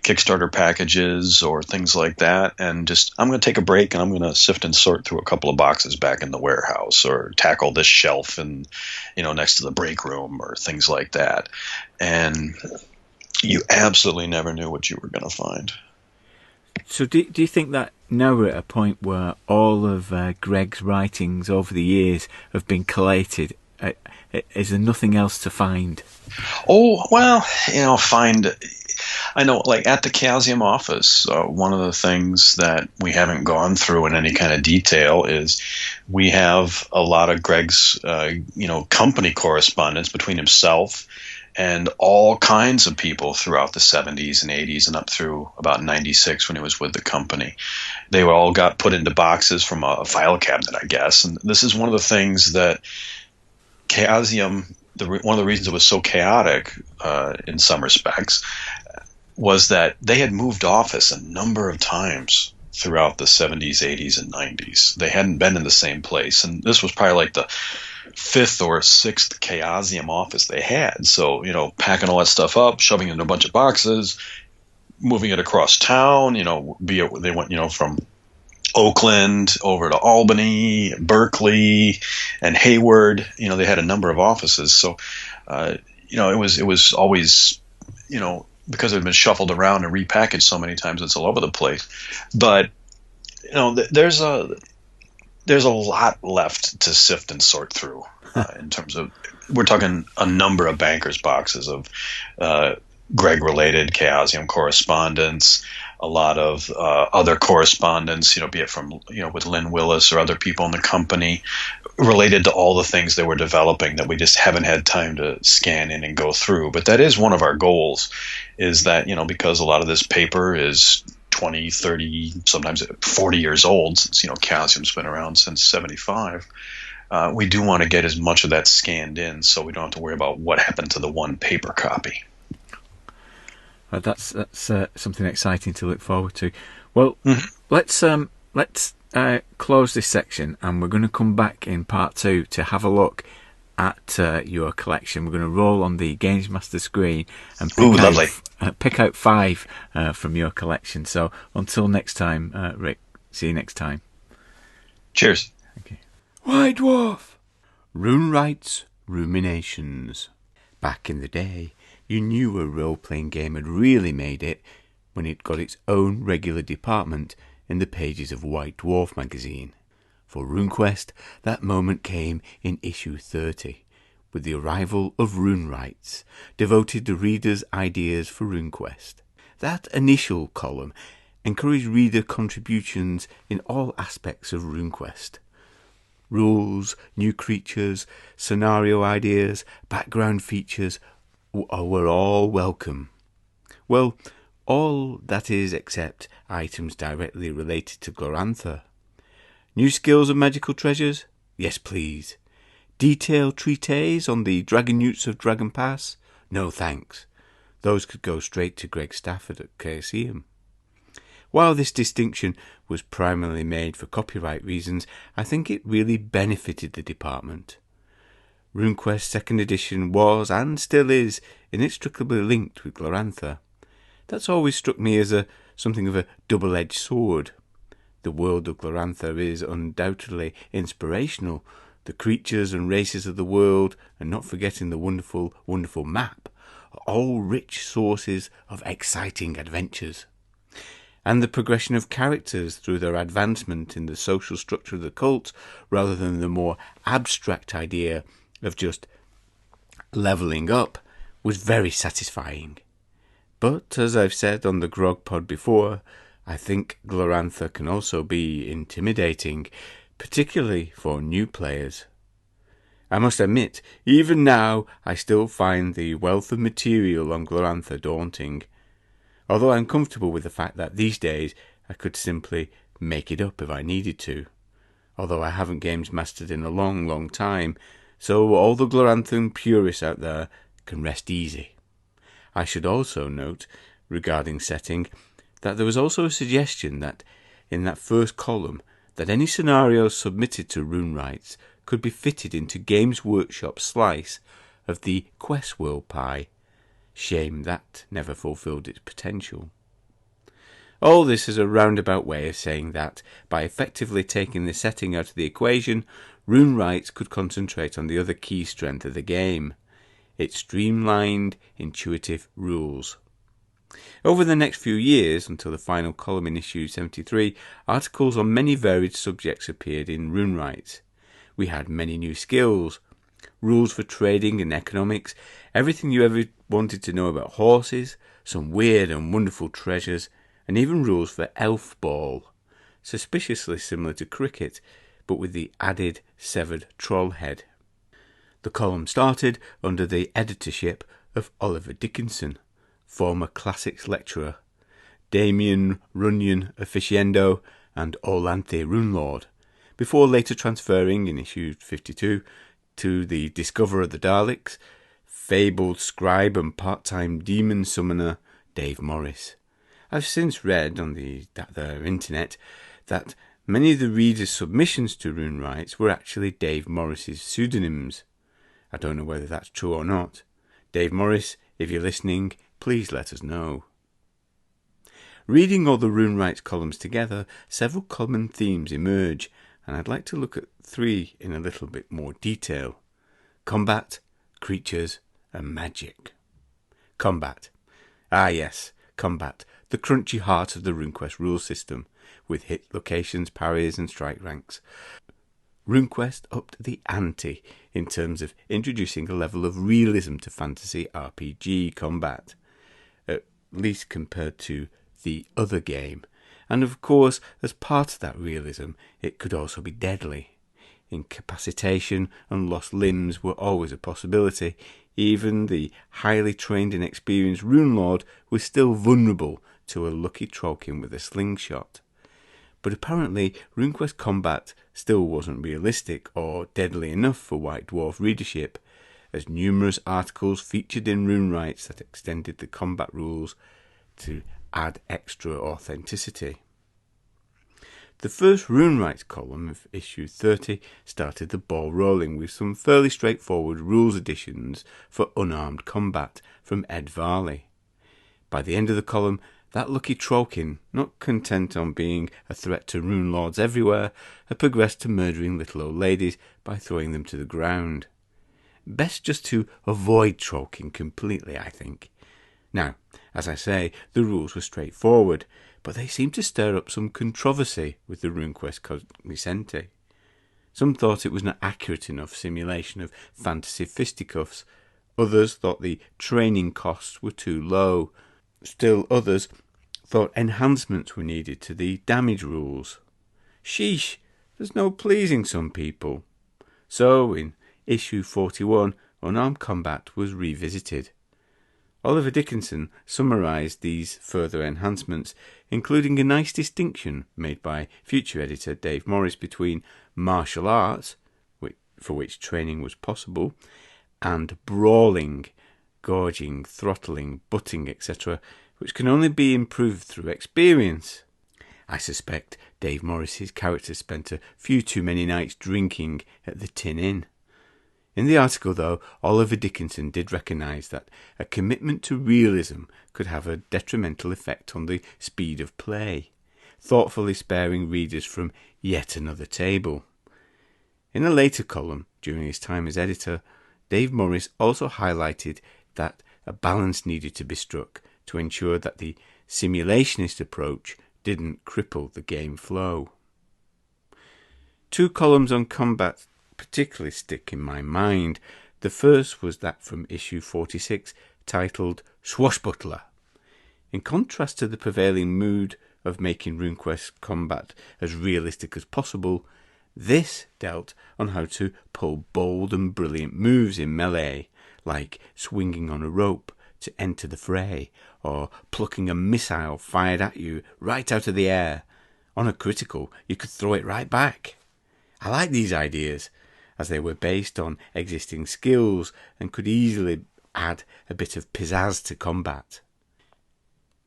Kickstarter packages or things like that. And I'm going to take a break and I'm going to sift and sort through a couple of boxes back in the warehouse or tackle this shelf and, next to the break room or things like that. And you absolutely never knew what you were going to find. So do you think that now we're at a point where all of Greg's writings over the years have been collated? Is there nothing else to find? Oh, well, find... I know, like at the Chaosium office, one of the things that we haven't gone through in any kind of detail is we have a lot of Greg's, company correspondence between himself and all kinds of people throughout the 70s and 80s and up through about 96 when he was with the company. They all got put into boxes from a file cabinet, I guess. And this is one of the things that Chaosium, one of the reasons it was so chaotic in some respects, was that they had moved office a number of times throughout the 70s, 80s, and 90s. They hadn't been in the same place. And this was probably like the fifth or sixth Chaosium office they had. So, packing all that stuff up, shoving it in a bunch of boxes, moving it across town, they went, from Oakland over to Albany, Berkeley, and Hayward. They had a number of offices. So, it was always, because it had been shuffled around and repackaged so many times, it's all over the place. But, there's a lot left to sift and sort through in terms of, we're talking a number of bankers' boxes of Greg-related Chaosium correspondence, a lot of other correspondence, be it from, with Lynn Willis or other people in the company, related to all the things they were developing that we just haven't had time to scan in and go through. But that is one of our goals, is that, because a lot of this paper is 20, 30, sometimes 40 years old, since, Chaosium's been around since 75. We do want to get as much of that scanned in so we don't have to worry about what happened to the one paper copy. That's something exciting to look forward to. Well, let's close this section, and we're going to come back in part 2 to have a look at your collection. We're going to roll on the Games Master screen and pick out 5 from your collection. So until next time, Rick, see you next time. Cheers. Okay. White Dwarf. RuneWright's Ruminations. Back in the day, you knew a role-playing game had really made it when it got its own regular department in the pages of White Dwarf magazine. For RuneQuest, that moment came in issue 30, with the arrival of RuneWrights, devoted to readers' ideas for RuneQuest. That initial column encouraged reader contributions in all aspects of RuneQuest. Rules, new creatures, scenario ideas, background features were all welcome. Well, all that is except items directly related to Glorantha. New skills and magical treasures? Yes, please. Detailed treatises on the dragon newts of Dragon Pass? No, thanks. Those could go straight to Greg Stafford at Chaosium. While this distinction was primarily made for copyright reasons, I think it really benefited the department. RuneQuest 2nd edition was, and still is, inextricably linked with Glorantha. That's always struck me as something of a double-edged sword. The world of Glorantha is undoubtedly inspirational. The creatures and races of the world, and not forgetting the wonderful, wonderful map, are all rich sources of exciting adventures. And the progression of characters through their advancement in the social structure of the cult, rather than the more abstract idea of just levelling up, was very satisfying. But, as I've said on the Grog Pod before, I think Glorantha can also be intimidating, particularly for new players. I must admit, even now, I still find the wealth of material on Glorantha daunting, although I'm comfortable with the fact that these days I could simply make it up if I needed to, although I haven't games mastered in a long, long time, so all the Gloranthan purists out there can rest easy. I should also note, regarding setting, that there was also a suggestion that, in that first column, that any scenarios submitted to RuneWrights could be fitted into Games Workshop's slice of the Quest World pie. Shame that never fulfilled its potential. All this is a roundabout way of saying that, by effectively taking the setting out of the equation, RuneWrights could concentrate on the other key strength of the game: its streamlined, intuitive rules. Over the next few years, until the final column in issue 73, articles on many varied subjects appeared in RuneWrights. We had many new skills, rules for trading and economics, everything you ever wanted to know about horses, some weird and wonderful treasures, and even rules for elf ball, suspiciously similar to cricket, but with the added severed troll head. The column started under the editorship of Oliver Dickinson, former classics lecturer, Damien Runyon officiendo, and Orlanthe Runelord, before later transferring in issue 52 to the discoverer of the Daleks, fabled scribe and part-time demon summoner Dave Morris. I've since read on the internet that many of the readers' submissions to Rune Rights were actually Dave Morris's pseudonyms. I don't know whether that's true or not. Dave Morris, if you're listening, please let us know. Reading all the Rune Rights columns together, several common themes emerge, and I'd like to look at 3 in a little bit more detail. Combat, creatures, and magic. Combat. Ah yes, combat, the crunchy heart of the RuneQuest rule system, with hit locations, parries, and strike ranks. RuneQuest upped the ante in terms of introducing a level of realism to fantasy RPG combat, at least compared to the other game. And of course, as part of that realism, it could also be deadly. Incapacitation and lost limbs were always a possibility. Even the highly trained and experienced Rune Lord was still vulnerable to a lucky trollkin with a slingshot. But apparently RuneQuest combat still wasn't realistic or deadly enough for White Dwarf readership, as numerous articles featured in Rune Rights that extended the combat rules to add extra authenticity. The first Rune Rights column of issue 30 started the ball rolling with some fairly straightforward rules additions for unarmed combat from Ed Varley. By the end of the column, that lucky trollkin, not content on being a threat to rune lords everywhere, had progressed to murdering little old ladies by throwing them to the ground. Best just to avoid trollkin completely, I think. Now, as I say, the rules were straightforward, but they seemed to stir up some controversy with the RuneQuest cognoscenti. Some thought it was not accurate enough simulation of fantasy fisticuffs. Others thought the training costs were too low. Still others thought enhancements were needed to the damage rules. Sheesh, there's no pleasing some people. So, in issue 41, unarmed combat was revisited. Oliver Dickinson summarised these further enhancements, including a nice distinction made by future editor Dave Morris between martial arts, for which training was possible, and brawling, gorging, throttling, butting, etc., which can only be improved through experience. I suspect Dave Morris's character spent a few too many nights drinking at the Tin Inn. In the article, though, Oliver Dickinson did recognise that a commitment to realism could have a detrimental effect on the speed of play, thoughtfully sparing readers from yet another table. In a later column, during his time as editor, Dave Morris also highlighted that a balance needed to be struck to ensure that the simulationist approach didn't cripple the game flow. 2 columns on combat particularly stick in my mind. The first was that from issue 46, titled Swashbuckler. In contrast to the prevailing mood of making RuneQuest combat as realistic as possible, this dealt on how to pull bold and brilliant moves in melee, like swinging on a rope to enter the fray, or plucking a missile fired at you right out of the air. On a critical, you could throw it right back. I like these ideas, as they were based on existing skills and could easily add a bit of pizzazz to combat.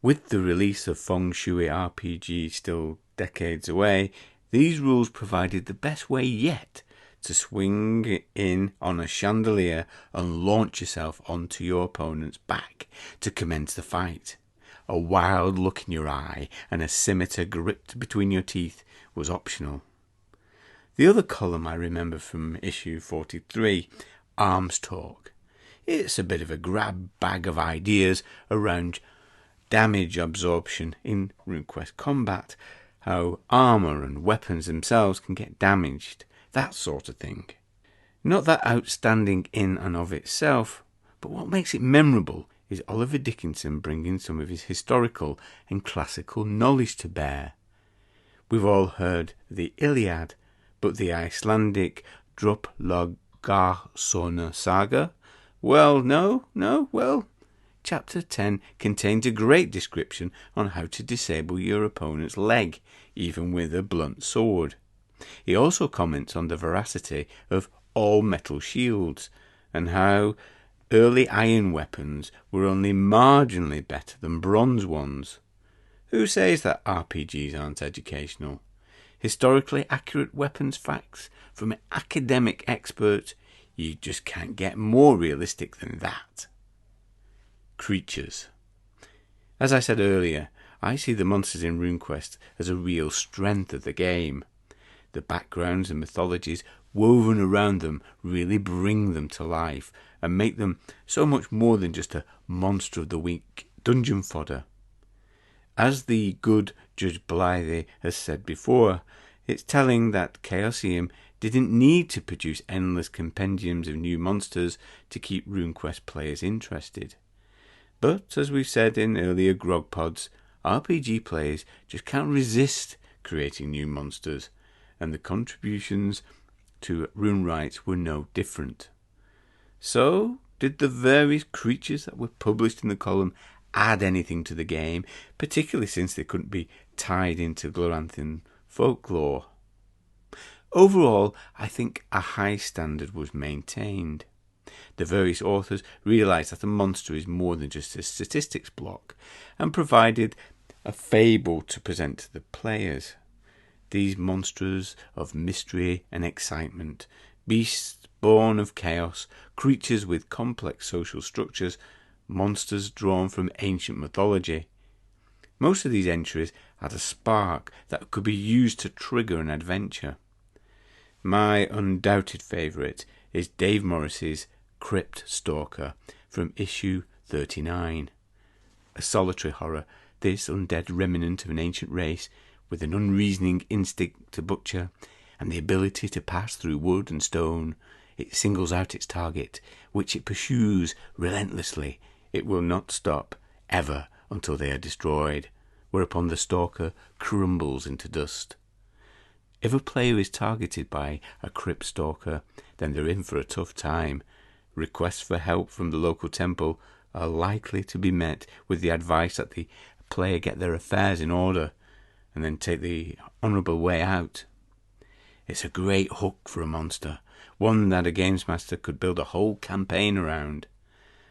With the release of Feng Shui RPG still decades away, these rules provided the best way yet to swing in on a chandelier and launch yourself onto your opponent's back to commence the fight. A wild look in your eye and a scimitar gripped between your teeth was optional. The other column I remember from issue 43, Arms Talk. It's a bit of a grab bag of ideas around damage absorption in RuneQuest combat, how armour and weapons themselves can get damaged, that sort of thing. Not that outstanding in and of itself, but what makes it memorable is Oliver Dickinson bringing some of his historical and classical knowledge to bear. We've all heard the Iliad, but the Icelandic Droplaugarsona saga? Well, Chapter 10 contains a great description on how to disable your opponent's leg, even with a blunt sword. He also comments on the veracity of all metal shields, and how early iron weapons were only marginally better than bronze ones. Who says that RPGs aren't educational? Historically accurate weapons facts from academic experts, you just can't get more realistic than that. Creatures. As I said earlier, I see the monsters in RuneQuest as a real strength of the game. The backgrounds and mythologies woven around them really bring them to life and make them so much more than just a monster of the week dungeon fodder. As the good Judge Blythe has said before, it's telling that Chaosium didn't need to produce endless compendiums of new monsters to keep RuneQuest players interested. But, as we've said in earlier grog pods, RPG players just can't resist creating new monsters, and the contributions to RuneWrites were no different. So, did the various creatures that were published in the column add anything to the game, particularly since they couldn't be tied into Gloranthan folklore? Overall, I think a high standard was maintained. The various authors realised that a monster is more than just a statistics block, and provided a fable to present to the players. These monsters of mystery and excitement, beasts born of chaos, creatures with complex social structures, monsters drawn from ancient mythology. Most of these entries had a spark that could be used to trigger an adventure. My undoubted favourite is Dave Morris's Crypt Stalker from issue 39. A solitary horror, this undead remnant of an ancient race with an unreasoning instinct to butcher and the ability to pass through wood and stone, it singles out its target, which it pursues relentlessly. It will not stop, ever, until they are destroyed, whereupon the stalker crumbles into dust. If a player is targeted by a crypt stalker, then they're in for a tough time. Requests for help from the local temple are likely to be met with the advice that the player get their affairs in order and then take the honourable way out. It's a great hook for a monster, one that a games master could build a whole campaign around.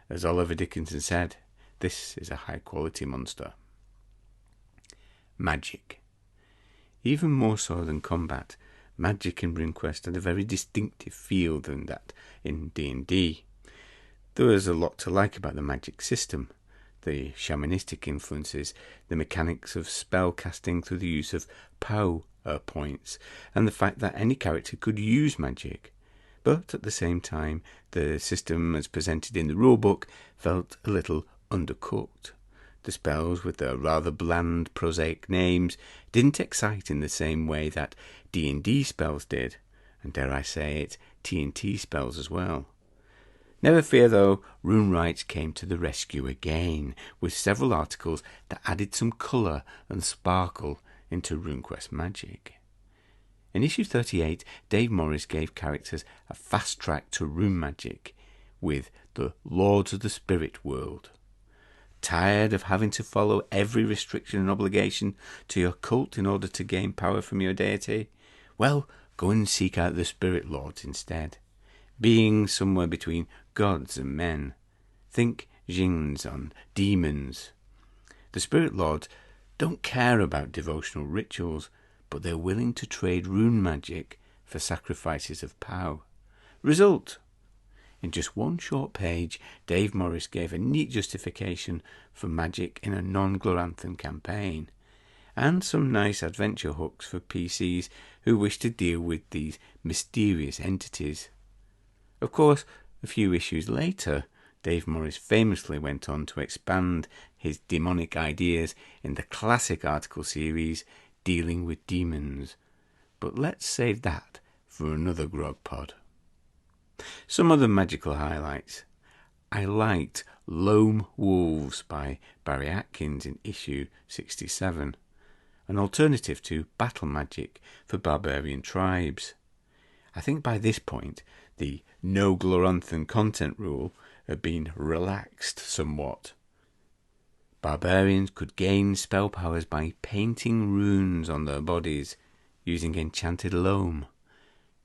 As Oliver Dickinson said, this is a high quality monster. Magic. Even more so than combat, magic in RuneQuest had a very distinctive feel than that in D&D. There was a lot to like about the magic system, the shamanistic influences, the mechanics of spell casting through the use of power points, and the fact that any character could use magic. But at the same time, the system as presented in the rulebook felt a little undercooked. The spells, with their rather bland, prosaic names, didn't excite in the same way that D&D spells did, and dare I say it, TNT spells as well. Never fear though, RuneWrites came to the rescue again, with several articles that added some colour and sparkle into RuneQuest magic. In issue 38, Dave Morris gave characters a fast track to rune magic with the Lords of the Spirit World. Tired of having to follow every restriction and obligation to your cult in order to gain power from your deity? Well, go and seek out the Spirit Lords instead. Beings somewhere between gods and men. Think Jins on demons. The Spirit Lords don't care about devotional rituals, but they're willing to trade rune magic for sacrifices of power. Result: in just one short page, Dave Morris gave a neat justification for magic in a non-Gloranthan campaign, and some nice adventure hooks for PCs who wish to deal with these mysterious entities. Of course, a few issues later, Dave Morris famously went on to expand his demonic ideas in the classic article series dealing with demons. But let's save that for another grog pod. Some other magical highlights. I liked Lone Wolves by Barry Atkins in issue 67, an alternative to Battle Magic for barbarian tribes. I think by this point the no Gloranthan content rule had been relaxed somewhat. Barbarians could gain spell powers by painting runes on their bodies using enchanted loam.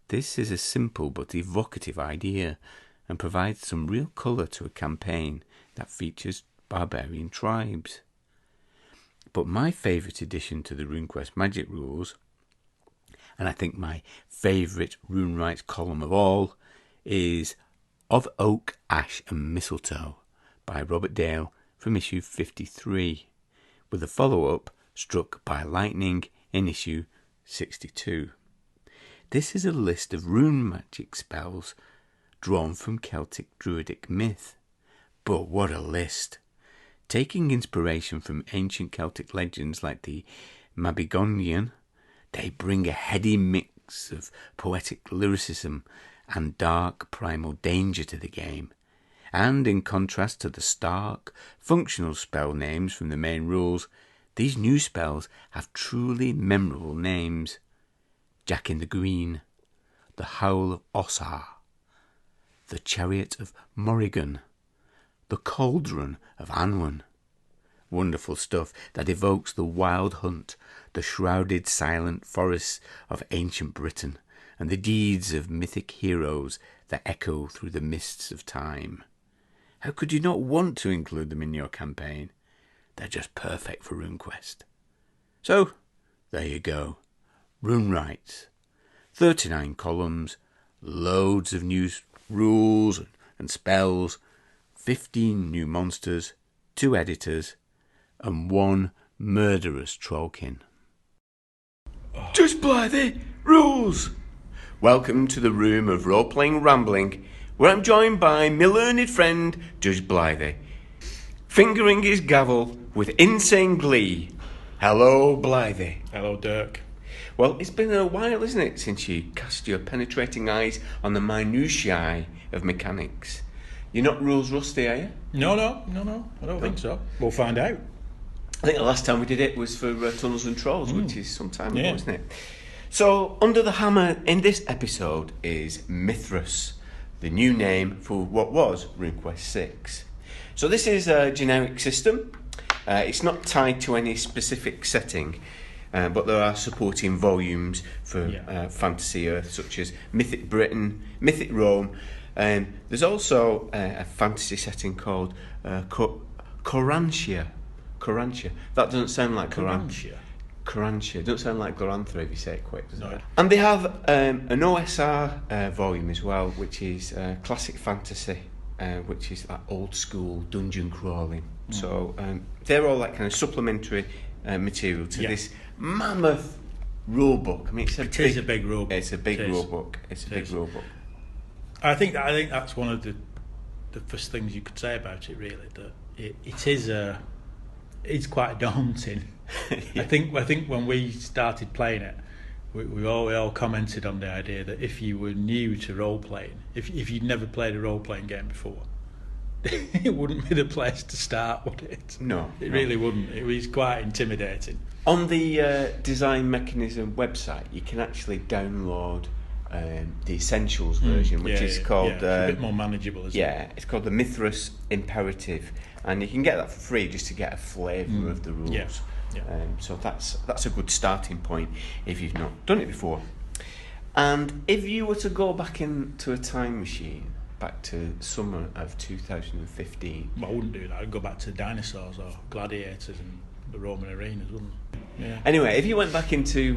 This is a simple but evocative idea and provides some real colour to a campaign that features barbarian tribes. But my favourite addition to the RuneQuest Magic rules, and I think my favourite Rune Rights column of all, is Of Oak, Ash and Mistletoe by Robert Dale from issue 53, with a follow-up, Struck by Lightning, in issue 62. This is a list of rune magic spells drawn from Celtic Druidic myth. But what a list! Taking inspiration from ancient Celtic legends like the Mabinogion, they bring a heady mix of poetic lyricism and dark primal danger to the game. And in contrast to the stark, functional spell names from the main rules, these new spells have truly memorable names. Jack in the Green, the Howl of Ossar, the Chariot of Morrigan, the Cauldron of Anwen. Wonderful stuff that evokes the wild hunt, the shrouded silent forests of ancient Britain, and the deeds of mythic heroes that echo through the mists of time. How could you not want to include them in your campaign? They're just perfect for RuneQuest. So, there you go. Rune Rights. 39 columns, loads of new rules and spells, 15 new monsters, 2 editors, and 1 murderous trollkin. Just Blythe, rules! Welcome to the room of role-playing rambling, where I'm joined by my learned friend, Judge Blythe, fingering his gavel with insane glee. Hello, Blythe. Hello, Dirk. Well, it's been a while, isn't it, since you cast your penetrating eyes on the minutiae of mechanics. You're not rules rusty, are you? No, I don't think so. We'll find out. I think the last time we did it was for Tunnels and Trolls, which is some time ago, Yeah. isn't it? So, under the hammer in this episode is Mithras, the new name for what was RuneQuest 6. So this is a generic system. It's not tied to any specific setting, but there are supporting volumes for Fantasy Earth, such as Mythic Britain, Mythic Rome. There's also a fantasy setting called Corantia. That doesn't sound like Corantia. Corantia. Doesn't sound like Glorantha if you say it quick, does No. it? And they have an OSR volume as well, which is classic fantasy, which is like old school dungeon crawling. So they're all that kind of supplementary material to this mammoth rule book. I mean, it's a big rule book. It's a big rule book. It's a big rule book. I think that's one of the first things you could say about it, really. That it's quite daunting. Yeah. I think when we started playing it, we all commented on the idea that if you were new to role playing, if you'd never played a role playing game before, it wouldn't be the place to start, would it? No, It really wouldn't. It was quite intimidating. On the Design Mechanism website, you can actually download the Essentials version, which is called... it's a bit more manageable, isn't it? Yeah, it's called the Mithras Imperative, and you can get that for free just to get a flavour of the rules. Yeah. So that's a good starting point if you've not done it before. And if you were to go back into a time machine, back to summer of 2015... Well, I wouldn't do that. I'd go back to dinosaurs or gladiators and the Roman arenas, wouldn't I? Yeah. Anyway, if you went back into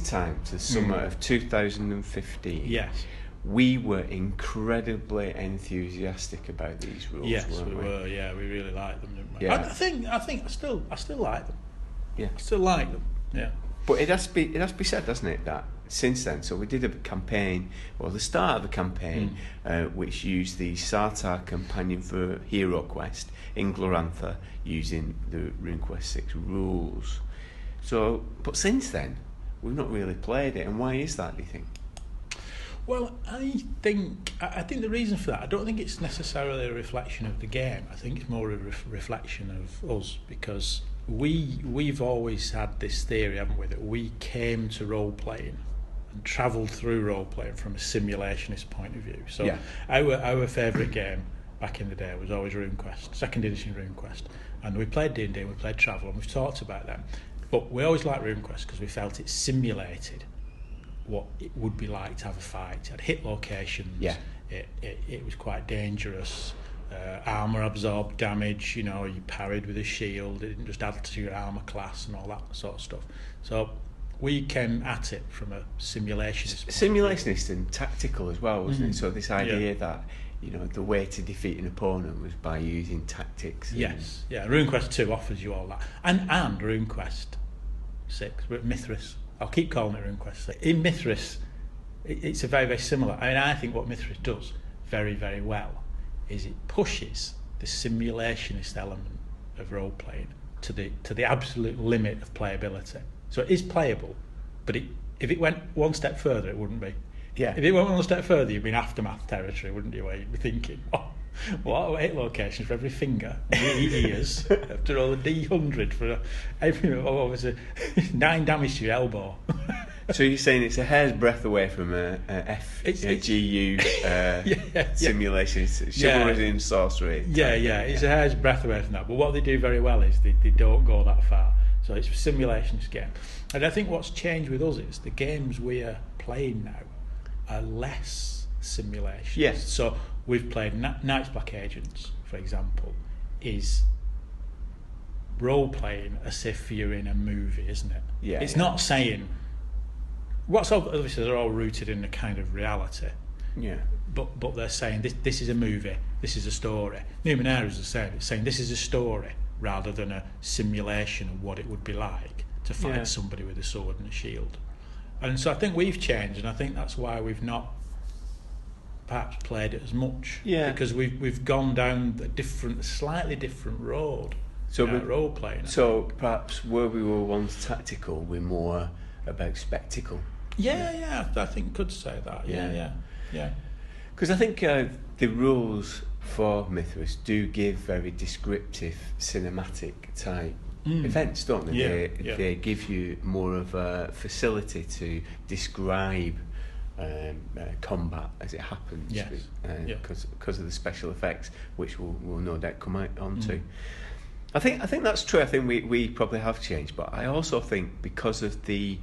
time to the summer of 2015... Yes. We were incredibly enthusiastic about these rules. Yes, weren't we were. Yeah, we really liked them, didn't we? Yeah. I think I still like them. Yeah. I still like them. Yeah. But it has to be said, doesn't it, that since then, so we did a campaign, well, the start of a campaign, which used the Sartar companion for Hero Quest in Glorantha using the RuneQuest 6 rules. So, but since then, we've not really played it, and why is that, do you think? Well, I think the reason for that, I don't think it's necessarily a reflection of the game. I think it's more a reflection of us, because we've always had this theory, haven't we, that we came to role playing and travelled through role playing from a simulationist point of view. So our favourite game back in the day was always RuneQuest, 2nd edition RuneQuest, and we played D&D, we played Travel, and we've talked about them. But we always liked RuneQuest because we felt it simulated what it would be like to have a fight. It had hit locations. Yeah. It was quite dangerous. Armour absorbed damage. You parried with a shield. It didn't just add to your armour class and all that sort of stuff. So we came at it from a simulationist and tactical as well, wasn't it? So this idea that the way to defeat an opponent was by using tactics. Yes, RuneQuest 2 offers you all that, and RuneQuest 6, Mithras. I'll keep calling it RuneQuest 6. In Mithras, it's a very, very similar. I mean, I think what Mithras does very, very well is it pushes the simulationist element of role playing to the absolute limit of playability. So it is playable, but if it went one step further, it wouldn't be. Yeah. If it went one step further, you'd be in aftermath territory, wouldn't you? Where you'd be thinking, what are 8 locations for every finger, 8 ears, after all the D100 for every 9 damage to your elbow. So you're saying it's a hair's breadth away from a GU simulation, it's chivalry and sorcery. It's a hair's breadth away from that. But what they do very well is they don't go that far. So it's a simulationist game. And I think what's changed with us is the games we're playing now are less simulation. Yes. So we've played Night's Black Agents, for example, is role playing as if you're in a movie, isn't it? Yeah. It's not saying what's obviously they're all rooted in a kind of reality. Yeah. But they're saying this is a movie, this is a story. Numenera is the same. It's saying this is a story rather than a simulation of what it would be like to fight somebody with a sword and a shield. And so I think we've changed, and I think that's why we've not perhaps played it as much. Yeah. Because we've gone down a slightly different road. So role playing. So perhaps where we were once tactical, we're more about spectacle. Yeah. I think could say that. Yeah. Because I think the rules for Mithras do give very descriptive, cinematic type events, don't they? They give you more of a facility to describe combat as it happens. Yes. Because of the special effects, which we'll no doubt come on to. I think that's true. I think we probably have changed, but I also think because of the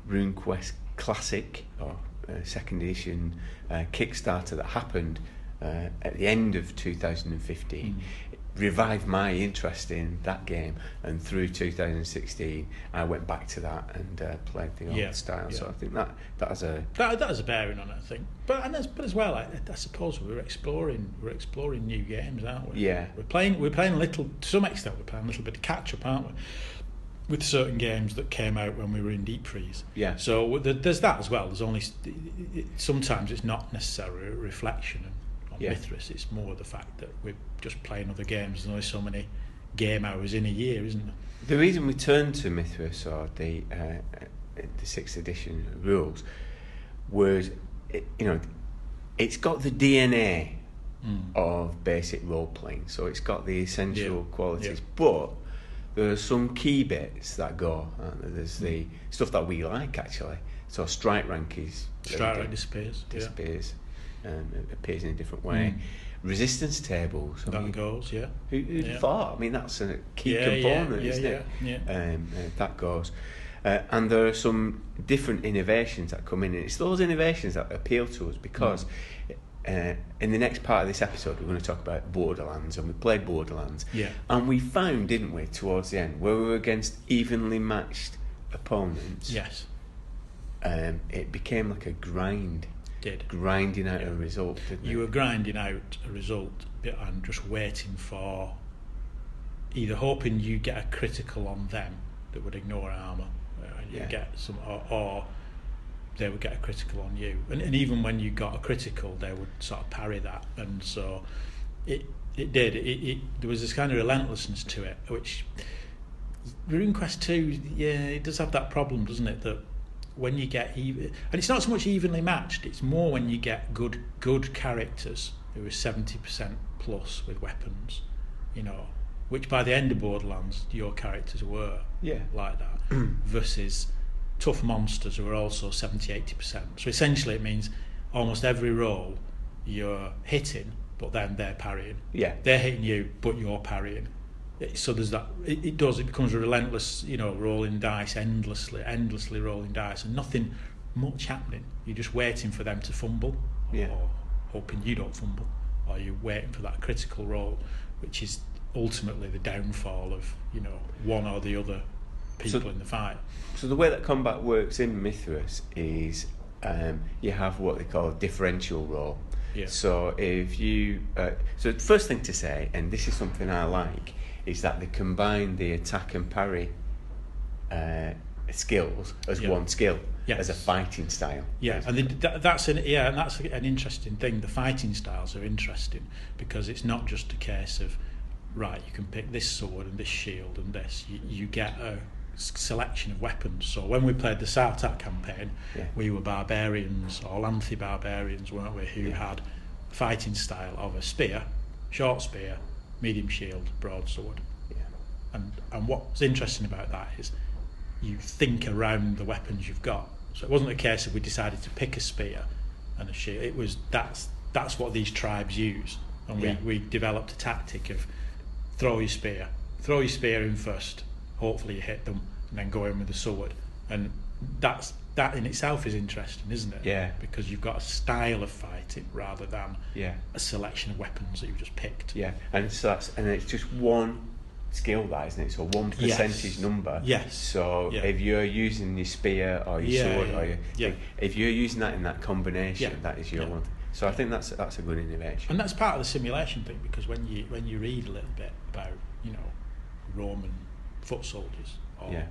RuneQuest Classic or 2nd edition Kickstarter that happened at the end of 2015, it revived my interest in that game, and through 2016 I went back to that and played the old style. So I think that has a bearing on it, I think. But as well, I suppose we're exploring new games, aren't we? Yeah. We're playing a little, to some extent we're playing a little bit of catch up, aren't we? With certain games that came out when we were in Deep Freeze. Yeah. So there's that as well. There's only sometimes it's not necessarily a reflection on Mithras. It's more the fact that we're just playing other games. There's only so many game hours in a year, isn't there? The reason we turned to Mithras or the 6th edition rules was, it's got the DNA of basic role playing. So it's got the essential qualities, but there are some key bits that go. There's the stuff that we like, actually. So strike rank disappears. Appears in a different way. Resistance tables. Goes. Who'd thought? I mean, that's a key component, isn't it? Yeah. That goes. And there are some different innovations that come in, and it's those innovations that appeal to us because in the next part of this episode we're going to talk about Borderlands, and we played Borderlands, and we found, didn't we, towards the end, where we were against evenly matched opponents, it became like a grind. Grinding out a result, didn't it? You were grinding out a result and just waiting for, either hoping you get a critical on them that would ignore armour, and you get some, or they would get a critical on you, and even when you got a critical, they would sort of parry that, and so it did. There was this kind of relentlessness to it, which RuneQuest 2, it does have that problem, doesn't it? That when you get even, and it's not so much evenly matched. It's more when you get good characters who are 70% plus with weapons, which by the end of Borderlands your characters were like that, versus tough monsters who are also 70-80%. So essentially it means almost every roll you're hitting, but then they're parrying. Yeah. They're hitting you, but you're parrying. So there's that. It becomes a relentless, rolling dice, endlessly rolling dice, and nothing much happening. You're just waiting for them to fumble, or hoping you don't fumble, or you're waiting for that critical roll, which is ultimately the downfall of one or the other people in the fight. So the way that combat works in Mithras is you have what they call a differential roll. Yeah. So if you so the first thing to say, and this is something I like, is that they combine the attack and parry skills as one skill, as a fighting style. Yeah, and that's an interesting thing. The fighting styles are interesting because it's not just a case of you can pick this sword and this shield and this. You get a selection of weapons. So when we played the Sartak campaign, we were barbarians or Lanthi barbarians, weren't we? Who had a fighting style of a spear, short spear, medium shield, broadsword. And what's interesting about that is you think around the weapons you've got. So it wasn't a case of we decided to pick a spear and a shield. It was that's what these tribes use, and we developed a tactic of throw your spear in first, hopefully you hit them, and then go in with the sword. And that in itself is interesting, isn't it? Yeah. Because you've got a style of fighting rather than a selection of weapons that you've just picked. Yeah, and it's just one skill, that, isn't it? So one percentage number. Yes. So if you're using your spear or your sword or if you're using that in that combination, that is your one. So I think that's a good innovation. And that's part of the simulation thing, because when you read a little bit about Roman foot soldiers or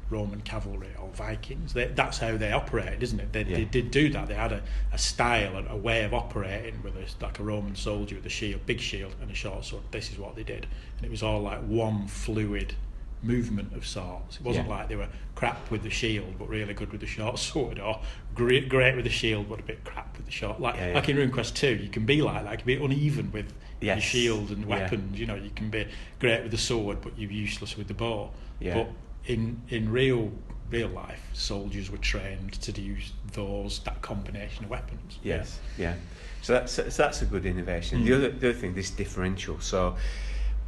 Roman cavalry or Vikings, that's how they operated, isn't it? They did do that. They had a style and a way of operating with like a Roman soldier with a shield, big shield and a short sword. This is what they did, and it was all like one fluid movement of sorts. It wasn't like they were crap with the shield but really good with the short sword, or great with the shield but a bit crap with the short. Like in RuneQuest 2, you can be like that. You can be uneven with your shield and weapons. You can be great with the sword but you're useless with the bow. But in real life, soldiers were trained to use that combination of weapons. Yes. So that's a good innovation. The other thing, this differential. So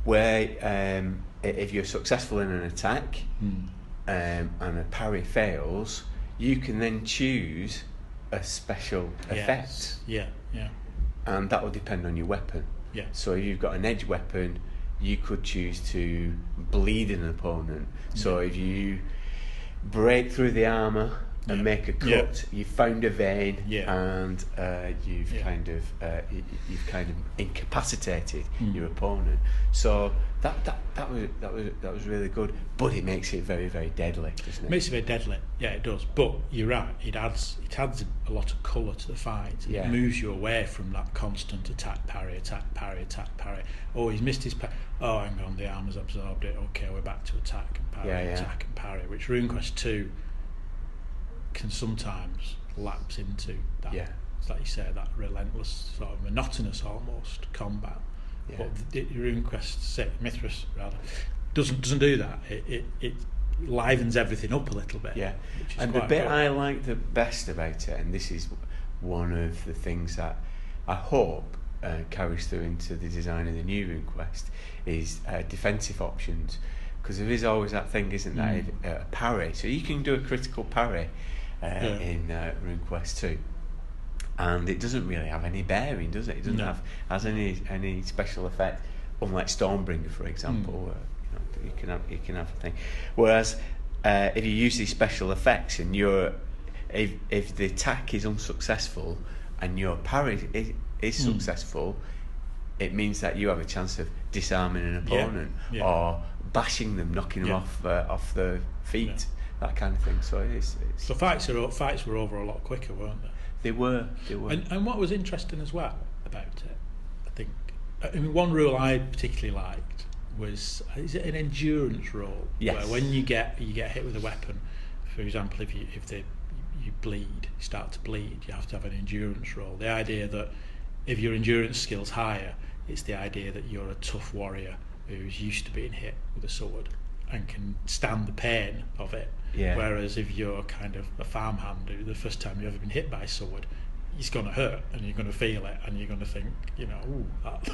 where if you're successful in an attack and a parry fails, you can then choose a special effect. And that will depend on your weapon. So if you've got an edge weapon, you could choose to bleed an opponent. So if you break through the armour and make a cut, you've found a vein, and you've kind of incapacitated your opponent. So that was really good, but it makes it very, very deadly, doesn't it? It makes it very deadly, it does. But you're right, it adds a lot of colour to the fight. It moves you away from that constant attack, parry. Oh, he's missed his parry. Oh, hang on, the armour's absorbed it. Okay, we're back to attack and parry, attack and parry, which RuneQuest 2 can sometimes lapse into that. It's like you say, that relentless, sort of monotonous almost combat. But RuneQuest 6, Mithras rather, doesn't do that. It livens everything up a little bit. Which is and the quite bit good. I like the best about it, and this is one of the things that I hope carries through into the design of the new RuneQuest, is defensive options. Because there is always that thing, isn't there? A parry. So you can do a critical parry in RuneQuest 2. And it doesn't really have any bearing, does it? It doesn't has any special effect, unlike Stormbringer, for example, where you can have a thing. Whereas if you use these special effects and if the attack is unsuccessful and your parry is successful, it means that you have a chance of disarming an opponent or bashing them, knocking them off their feet, that kind of thing. So So fights were over a lot quicker, weren't they? They were. And what was interesting as well about it, I mean, one rule I particularly liked was, is it an endurance rule? Yes. Where when you get hit with a weapon, for example, if bleed, you start to bleed, you have to have an endurance roll. The idea that if your endurance skill's higher, it's the idea that you're a tough warrior who's used to being hit with a sword and can stand the pain of it. Yeah. Whereas if you're kind of a farmhand who the first time you've ever been hit by a sword, it's going to hurt and you're going to feel it and you're going to think, ooh, that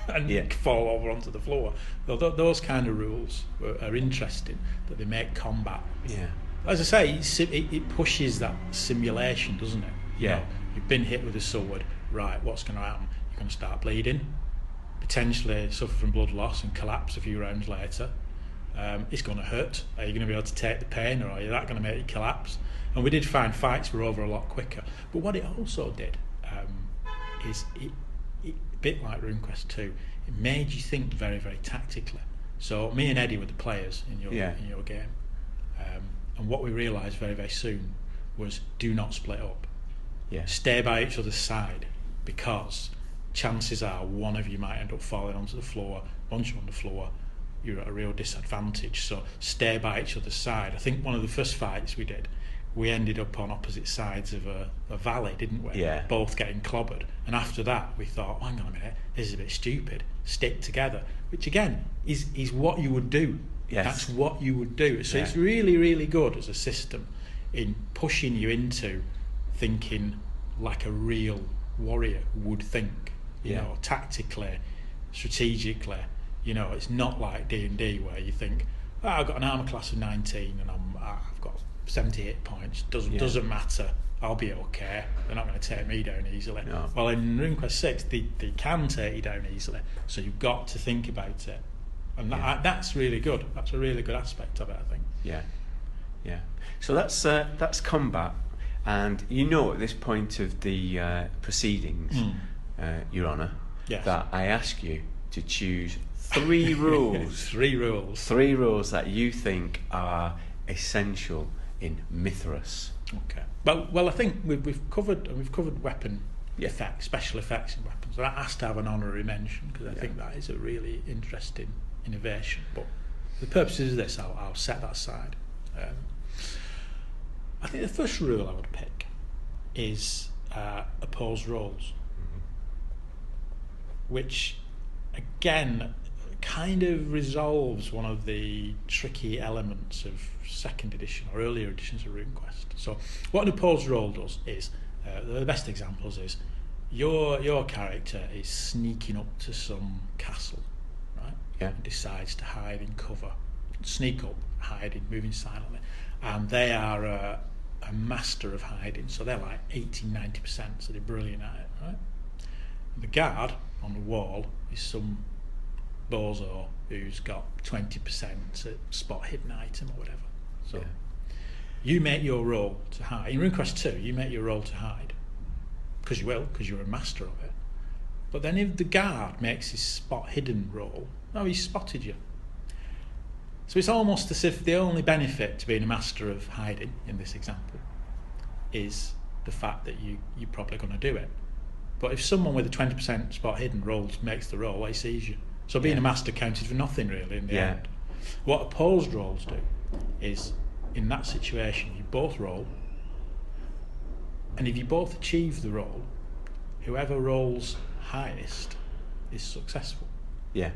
and fall over onto the floor. Those kind of rules are interesting, that they make combat. Yeah. As I say, it pushes that simulation, doesn't it? Yeah. You've been hit with a sword, right, what's going to happen? You're going to start bleeding, potentially suffer from blood loss and collapse a few rounds later. It's going to hurt. Are you going to be able to take the pain, or are you that going to make you collapse? And we did find fights were over a lot quicker. But what it also did is it a bit like RuneQuest 2, it made you think very, very tactically. So me and Eddie were the players in your game. And what we realised very, very soon was do not split up. Yeah. Stay by each other's side, because chances are one of you might end up falling onto the floor. Once you're on the floor, you're at a real disadvantage. So stay by each other's side. I think one of the first fights we did, we ended up on opposite sides of a valley, didn't we? Yeah. Both getting clobbered. And after that, we thought, hang on a minute, this is a bit stupid. Stick together. Which again is what you would do. Yes. That's what you would do. So it's really, really good as a system in pushing you into thinking like a real warrior would think. You know, tactically, strategically. It's not like D&D where you think, I've got an armour class of 19 and I've got 78 points. Doesn't matter. I'll be okay. They're not going to take me down easily. No. Well, in RuneQuest 6, they can take you down easily. So you've got to think about it. And that's really good. That's a really good aspect of it, I think. Yeah. So that's combat. And at this point of the proceedings, Your Honour, that I ask you to choose 3 rules. 3 rules. 3 rules that you think are essential in Mithras. Okay. Well, I think we've covered weapon effects, special effects in weapons. So that has to have an honorary mention, because I think that is a really interesting innovation. But for the purposes of this, I'll set that aside. I think the first rule I would pick is opposed rolls, which again kind of resolves one of the tricky elements of 2nd edition or earlier editions of RuneQuest. So what an opposed roll does is, the best examples is, your character is sneaking up to some castle, right? Yeah. And decides to hide in cover. Sneak up, hiding, moving silently. And they are a master of hiding, so they're like 80-90%, so they're brilliant at it, right? The guard on the wall is some bozo who's got 20% at spot hidden item or whatever. So you make your roll to hide. In RuneQuest 2, you make your roll to hide, because you're a master of it. But then if the guard makes his spot hidden roll, he's spotted you. So it's almost as if the only benefit to being a master of hiding in this example is the fact that you're probably going to do it. But if someone with a 20% spot hidden makes the roll, he sees you. So being a master counted for nothing really in the end. What opposed rolls do is, in that situation, you both roll, and if you both achieve the roll, whoever rolls highest is successful. Yeah.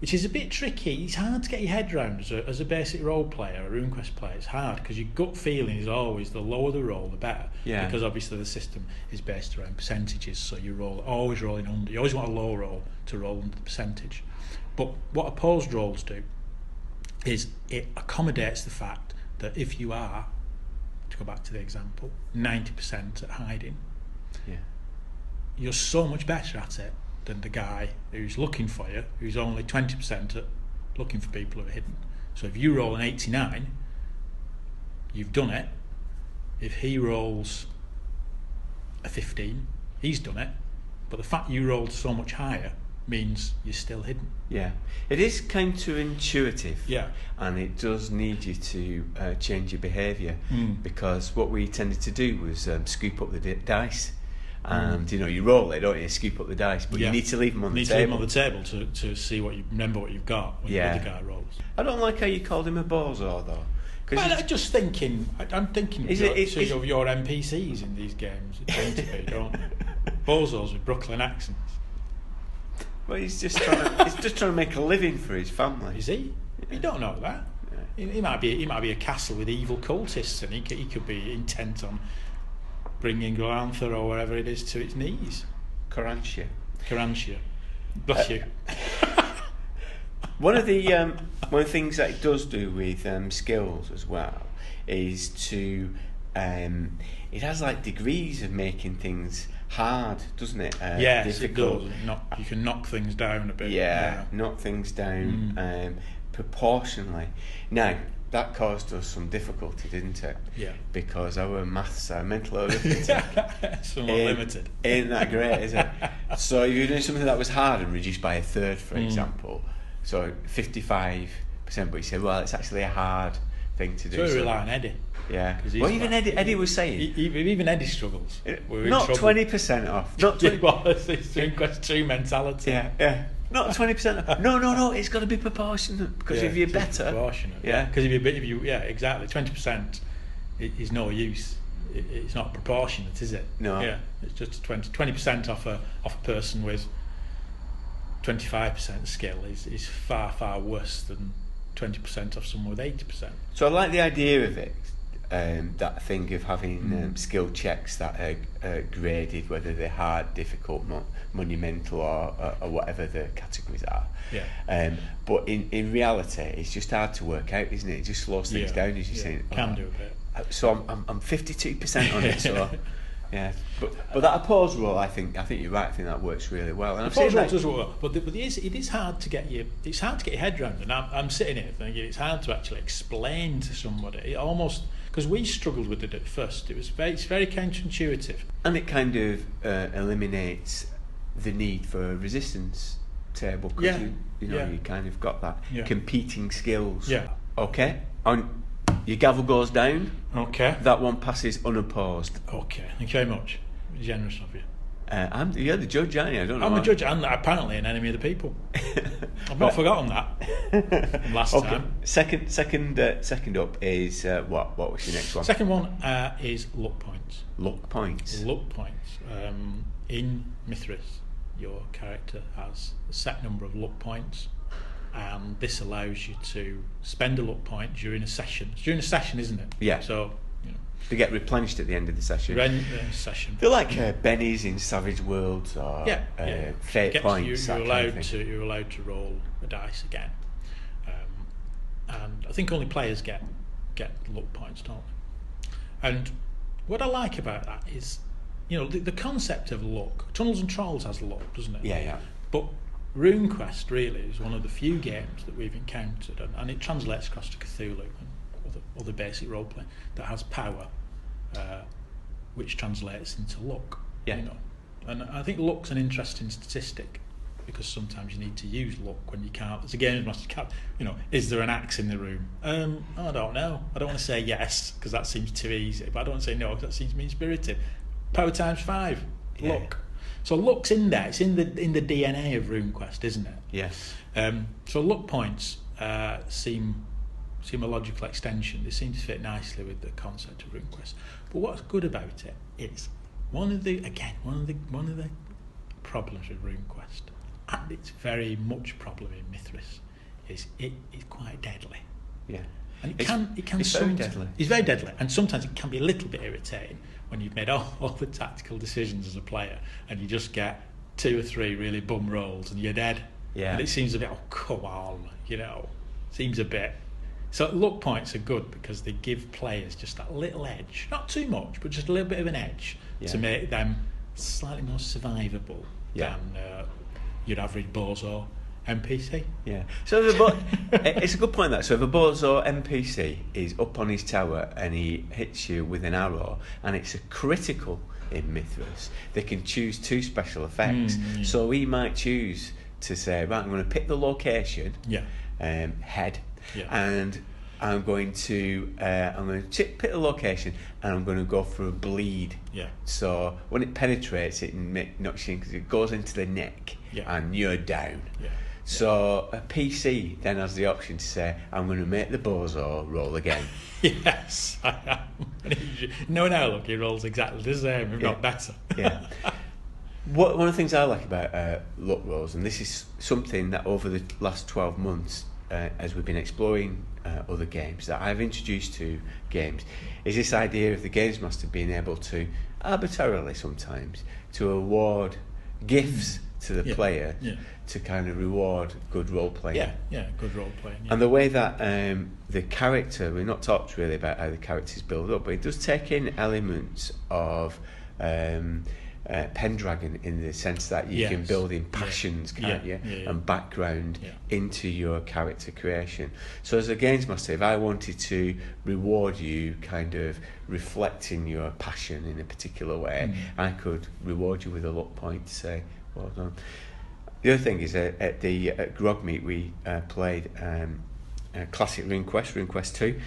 Which is a bit tricky. It's hard to get your head around as a basic role player, a RuneQuest player. It's hard because your gut feeling is always the lower the roll, the better. Yeah. Because obviously the system is based around percentages, so you always rolling under. You always want a low roll to roll under the percentage. But what opposed rolls do is it accommodates the fact that if you are, to go back to the example, 90% at hiding, you're so much better at it than the guy who's looking for you, who's only 20% at looking for people who are hidden. So if you roll an 89, you've done it. If he rolls a 15, he's done it. But the fact you rolled so much higher means you're still hidden. Yeah, it is counterintuitive. Yeah, and it does need you to change your behaviour, because what we tended to do was scoop up the dice. And you roll it, don't you? Scoop up the dice, but you need to leave them on the table. You need to leave them on the table to see remember what you've got when the other guy rolls. I don't like how you called him a bozo though, Well, I'm just thinking. I'm thinking of your NPCs in these games. It tend to be, don't they? Bozos with Brooklyn accents. Well, he's just trying to make a living for his family. Is he? Yeah. You don't know that. Yeah. He might be a castle with evil cultists, and he could be intent on bringing Glantha or whatever it is to its knees. Carantia. Bless you. One of the things that it does do with skills as well is to it has like degrees of making things hard, doesn't it? Yes, difficult. It does. You can knock things down a bit. Yeah, knock things down proportionally. Now, that caused us some difficulty, didn't it? Yeah. Because our maths, our mental arithmetic, somewhat limited. Ain't that great, is it? So if you're doing something that was hard and reduced by a third, for example, so 55%, but you said, well, it's actually a hard thing to do. So we rely on Eddie. Yeah. Well, even Eddie was saying. Even Eddie struggles. Not 20% off. Not 20%. Well, it's RuneQuest 2 mentality. Yeah. Not 20% off. No, it's got to be proportionate, because if you're better. Proportionate. Yeah. Because exactly. 20% is no use. It's not proportionate, is it? No. Yeah. It's just 20% off a person with 25% skill is far worse than 20% off someone with 80%. So I like the idea of it, that thing of having skill checks that are graded, whether they're hard, difficult, monumental, or whatever the categories are. Yeah. But in reality, it's just hard to work out, isn't it? It just slows things down, as you're saying. Can do a bit. So I'm 52% on it. So yeah, but that oppose roll, I think you're right. I think that works really well. And oppose roll does work, but it is hard to get it's hard to get your head around. And I'm sitting here thinking it's hard to actually explain to somebody. It almost, because we struggled with it at first. It's very counterintuitive, and it kind of eliminates the need for a resistance table, because you kind of got that competing skills. Yeah. Okay. On your gavel goes down. Okay. That one passes unopposed. Okay. Thank you very much. Generous of you. You're the judge, aren't you? I don't know. I'm a judge and apparently an enemy of the people. I've not forgotten that from last time. Second up is what was your next one? Second one is luck points. Luck points. In Mithras, your character has a set number of luck points, and this allows you to spend a luck point during a session. It's during a session, isn't it? Yeah. So they get replenished at the end of the session. They're like bennies in Savage Worlds, or fate points. You're allowed to roll a dice again, and I think only players get luck points, don't they? And what I like about that is, the concept of luck. Tunnels and Trolls has luck, doesn't it? Yeah. But RuneQuest really is one of the few games that we've encountered, and it translates across to Cthulhu and other basic role playing, that has power, which translates into luck. Yeah. And I think luck's an interesting statistic, because sometimes you need to use luck when you can't. As a games master, is there an axe in the room? I don't know. I don't want to say yes, because that seems too easy, but I don't want to say no, because that seems mean-spirited. Power times 5. Luck. So luck's in there. It's in the DNA of RuneQuest, isn't it? Yes. So luck points seem a logical extension. They seem to fit nicely with the concept of RuneQuest. But what's good about it is one of the problems with RuneQuest, and it's very much a problem in Mithras, is it's quite deadly. Yeah. And it can it's very deadly. It's very deadly, and sometimes it can be a little bit irritating when you've made all the tactical decisions as a player, and you just get 2 or 3 really bum rolls and you're dead. Yeah. And it seems a bit, come on, seems a bit. So luck points are good because they give players just that little edge, not too much, but just a little bit of an edge to make them slightly more survivable than your average bozo NPC. Yeah. So it's a good point, that. So if a bozo NPC is up on his tower and he hits you with an arrow, and it's a critical in Mithras, they can choose 2 special effects. So he might choose to say, right, I'm going to pick the location, head, and I'm going to pick the location, and I'm going to go for a bleed. Yeah. So when it penetrates, it knocks you in, because it goes into the neck, and you're down. Yeah. So a PC then has the option to say, I'm going to make the bozo roll again. Yes, I am. No, look, he rolls exactly the same, if not better. Yeah. One of the things I like about luck rolls, and this is something that over the last 12 months, as we've been exploring other games, that I've introduced to games, is this idea of the games master being able to, arbitrarily sometimes, to award gifts to the player to kind of reward good role playing. Yeah, good role playing. Yeah. And the way that the character, we've not talked really about how the characters build up, but it does take in elements of Pendragon, in the sense that you can build in passions, can't you, and background into your character creation. So as a games master, if I wanted to reward you kind of reflecting your passion in a particular way, I could reward you with a luck point to say, well done. The other thing is at the Grog Meet we played classic RuneQuest 2,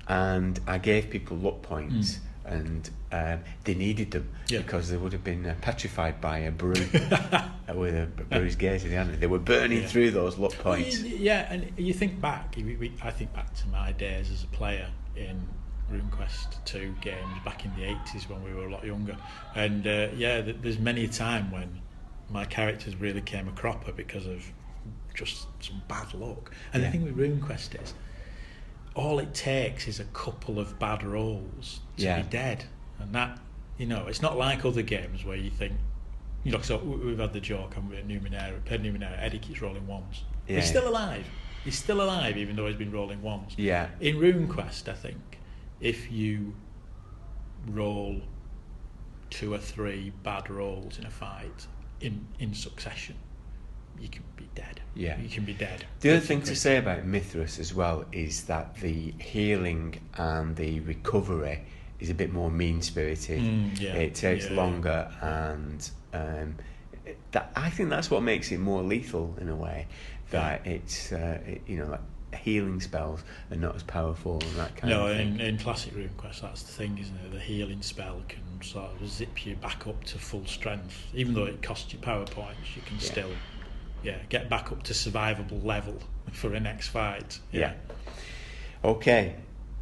and I gave people luck points, and they needed them because they would have been petrified by a brew with a brew's gaze in the hand. They were burning through those luck points. Yeah, and you think back, I think back to my days as a player in RuneQuest 2 games back in the 80s when we were a lot younger, and there's many a time when my characters really came a cropper because of just some bad luck. And the thing with RuneQuest is, all it takes is a couple of bad rolls to be dead. And that, it's not like other games where you think, so we've had the joke, haven't we, at Numenera, Eddie keeps rolling ones. He's still alive. He's still alive, even though he's been rolling ones. Yeah. In RuneQuest, I think, if you roll 2 or 3 bad rolls in a fight in succession, you can be dead. Yeah, you can be dead. The other thing to say about Mithras as well is that the healing and the recovery is a bit more mean-spirited. It takes longer, and that, I think that's what makes it more lethal in a way. That it's like healing spells are not as powerful and that kind of thing. In classic RuneQuest, that's the thing, isn't it? The healing spell can sort of zip you back up to full strength, even though it costs you power points. You can still get back up to survivable level for a next fight. Okay,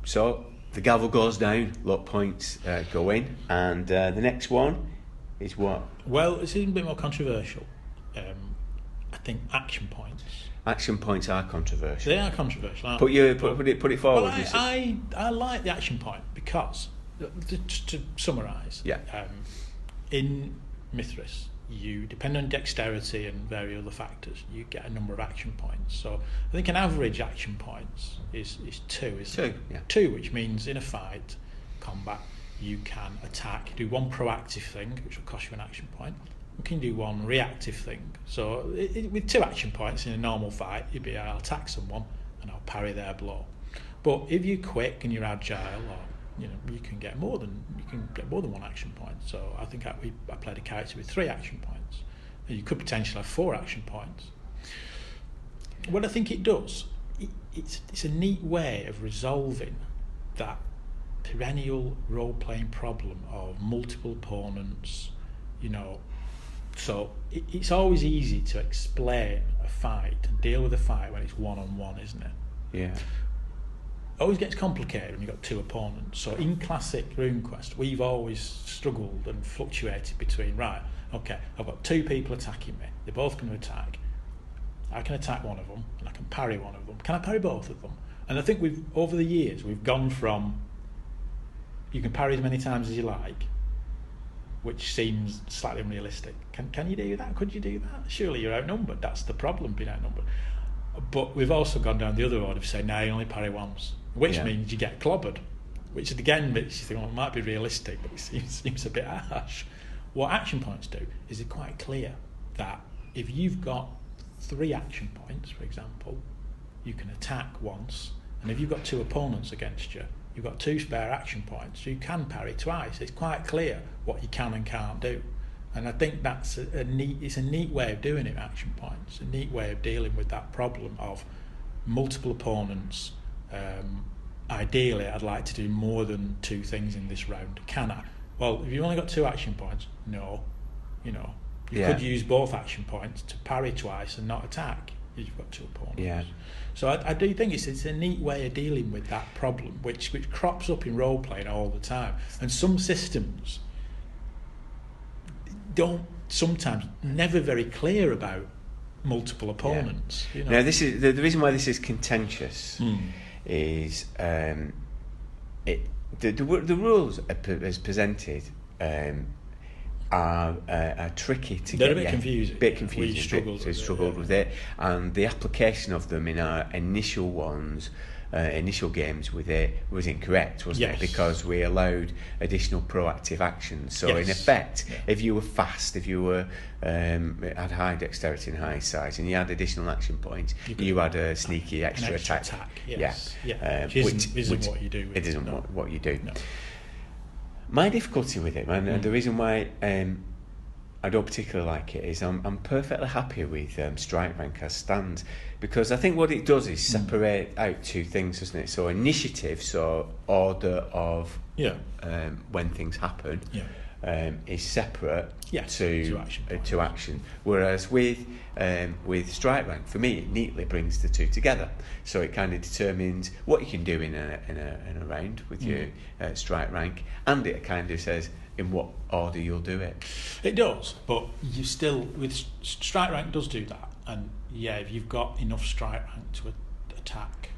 so the gavel goes down, luck points go in, and the next one is what? Well, it's a bit more controversial. I think action points. Action points are controversial. They are controversial. Put it forward. Well, I like the action point because, just to summarise, in Mithras, you, depending on dexterity and various other factors, you get a number of action points. So I think an average action points is 2, isn't it? 2, which means in a fight, combat, you can attack, do one proactive thing, which will cost you an action point. You can do one reactive thing. So with 2 action points in a normal fight, you'd be, I'll attack someone and I'll parry their blow. But if you're quick and you're agile, or you can get more than one action point. So I think I played a character with 3 action points. You could potentially have 4 action points. What I think it does, it's a neat way of resolving that perennial role-playing problem of multiple opponents. So it's always easy to explain a fight and deal with a fight when it's one-on-one, isn't it? Yeah. Always gets complicated when you've got 2 opponents. So in classic RuneQuest, we've always struggled and fluctuated between, I've got 2 people attacking me. They're both going to attack. I can attack one of them and I can parry one of them. Can I parry both of them? And I think over the years, we've gone from you can parry as many times as you like, which seems slightly unrealistic. Can you do that? Could you do that? Surely you're outnumbered. That's the problem, being outnumbered. But we've also gone down the other road of saying, no, you only parry once, which means you get clobbered, which again makes you think, well, it might be realistic, but it seems a bit harsh. What action points do is they're quite clear that if you've got 3 action points, for example, you can attack once, and if you've got 2 opponents against you, you've got 2 spare action points, so you can parry twice. It's quite clear what you can and can't do. And I think that's a neat way of doing it, action points, a neat way of dealing with that problem of multiple opponents. Ideally, I'd like to do more than 2 things in this round. Can I? Well, if you've only got 2 action points, no. You could use both action points to parry twice and not attack. You've got two opponents. Yeah. So I do think it's a neat way of dealing with that problem, which crops up in role playing all the time, and some systems don't sometimes never very clear about multiple opponents. Yeah. You know? Now, this is the reason why this is contentious. Is the rules as presented are tricky to They're get. a bit confusing. Bit confusing. We struggled with it, and the application of them in our initial ones. Initial games with it was incorrect, wasn't it? Because we allowed additional proactive actions. So in effect, if you were fast, if you were had high dexterity and high size, and you had additional action points, you had a sneaky extra attack. Yes. Which isn't what you do. It isn't what you do. No. My difficulty with it, and the reason why I don't particularly like it is I'm perfectly happy with strike rank as stands, because I think what it does is separate out two things, doesn't it? So initiative, so order of when things happen, is separate to action. Whereas with strike rank, for me, it neatly brings the two together. So it kind of determines what you can do in a round with your strike rank, and it kind of says in what order you'll do it. It does, but you still, with strike rank does do that, and if you've got enough strike rank to attack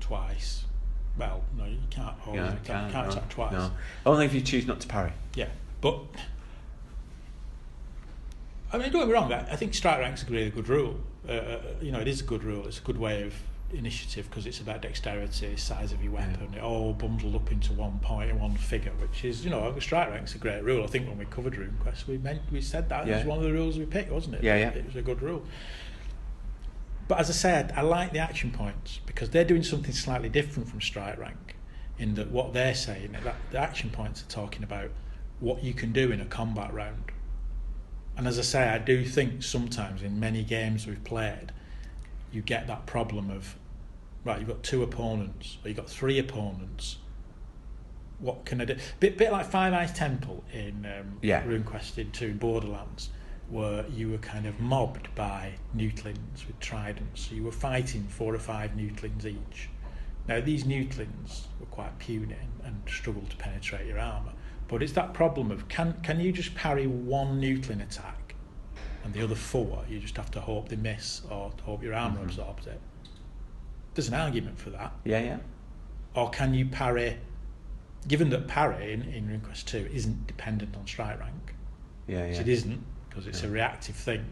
twice, well, no, you can't always attack twice. No. Only if you choose not to parry. Yeah, but I mean, don't get me wrong, I think strike rank's a really good rule. It is a good rule. It's a good way of initiative, because it's about dexterity, size of your weapon, it all bundled up into one point in one figure, which is, strike rank's a great rule. I think when we covered RuneQuest, we said that it was one of the rules we picked, wasn't it? It was a good rule. But as I said, I like the action points, because they're doing something slightly different from strike rank, in that what they're saying, that the action points are talking about what you can do in a combat round. And as I say, I do think sometimes in many games we've played, you get that problem of, right, you've got two opponents, or you've got three opponents. What can I do? Bit like Five Eyes Temple in RuneQuest 2 Borderlands, where you were kind of mobbed by newtlings with tridents. So you were fighting 4 or 5 newtlings each. Now, these newtlings were quite puny and struggled to penetrate your armour. But it's that problem of, can you just parry one newtling attack, and the other 4 you just have to hope they miss, or hope your armour absorbs it? There's an argument for that. Or can you parry, given that parry in RuneQuest 2 isn't dependent on strike rank, which it isn't, because it's a reactive thing,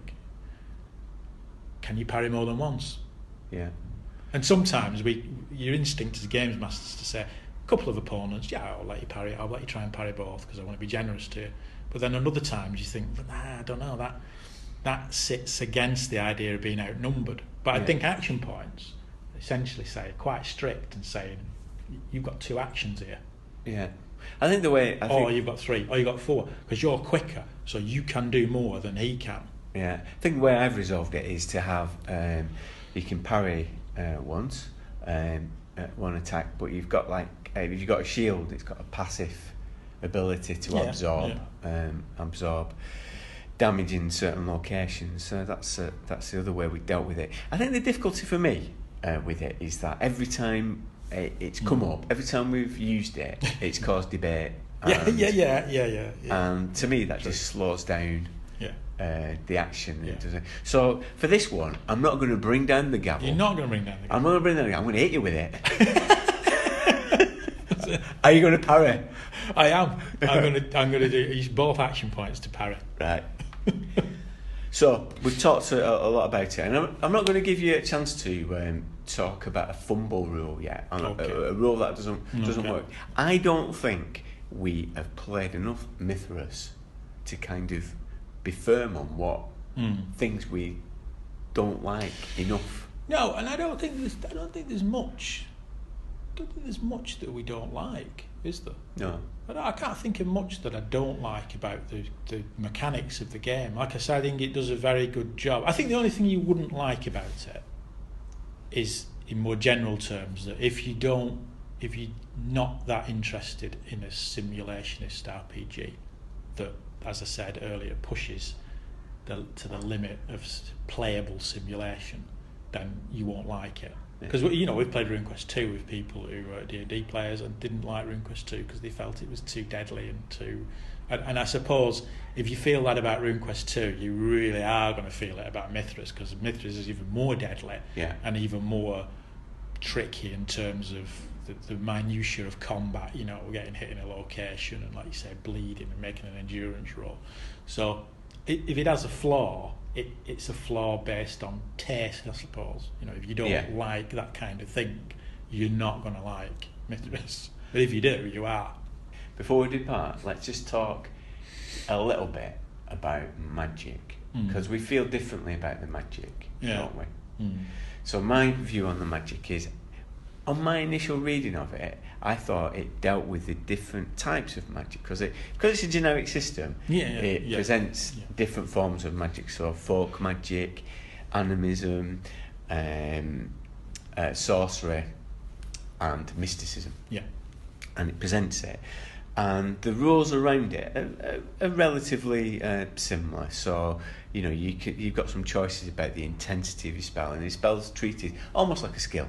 can you parry more than once? And sometimes your instinct as games masters to say, a couple of opponents, I'll let you parry, I'll let you try and parry both, because I want to be generous to you. But then on other times you think, I don't know, that sits against the idea of being outnumbered. But I think action points essentially say, quite strict, and saying, you've got 2 actions here. I think the way... Or you've got 3, or you've got 4, because you're quicker, so you can do more than he can. I think the way I've resolved it is to have, you can parry once, one attack, but you've got if you've got a shield, it's got a passive ability to absorb damage in certain locations. So that's the other way we dealt with it. I think the difficulty for me with it is that every time it's come up, every time we've used it, it's caused debate. And to me, that just slows down the action. So for this one, I'm not going to bring down the gavel. You're not going to bring down the gavel. I'm not going to bring down the gavel. I'm going to hit you with it. Are you going to parry? I am. I'm going to use both action points to parry. Right. So we've talked a lot about it, and I'm not going to give you a chance to talk about a fumble rule yet, a rule that doesn't work. I don't think we have played enough Mithras to kind of be firm on what things we don't like enough. No, and I don't think there's much. I don't think there's much that we don't like, is there? No. I can't think of much that I don't like about the mechanics of the game. Like I said, I think it does a very good job. I think the only thing you wouldn't like about it is, in more general terms, that if you're not that interested in a simulationist RPG that, as I said earlier, pushes to the limit of playable simulation, then you won't like it. Because we've played RuneQuest 2 with people who were D&D players and didn't like RuneQuest 2 because they felt it was too deadly and too. And I suppose if you feel that about RuneQuest 2, you really are going to feel it about Mithras, because Mithras is even more deadly and even more tricky in terms of the minutiae of combat. Getting hit in a location and, like you say, bleeding and making an endurance roll. So if it has a flaw, it's a flaw based on taste, I suppose. If you don't like that kind of thing, you're not going to like Mithras. But if you do, you are. Before we depart, let's just talk a little bit about magic, because we feel differently about the magic, don't we? So my view on the magic is, on my initial reading of it, I thought it dealt with the different types of magic, because it's a generic system. It presents different forms of magic, so folk magic, animism, sorcery, and mysticism. And it presents it, and the rules around it are relatively similar. So you've got some choices about the intensity of your spell, and the spell's treated almost like a skill.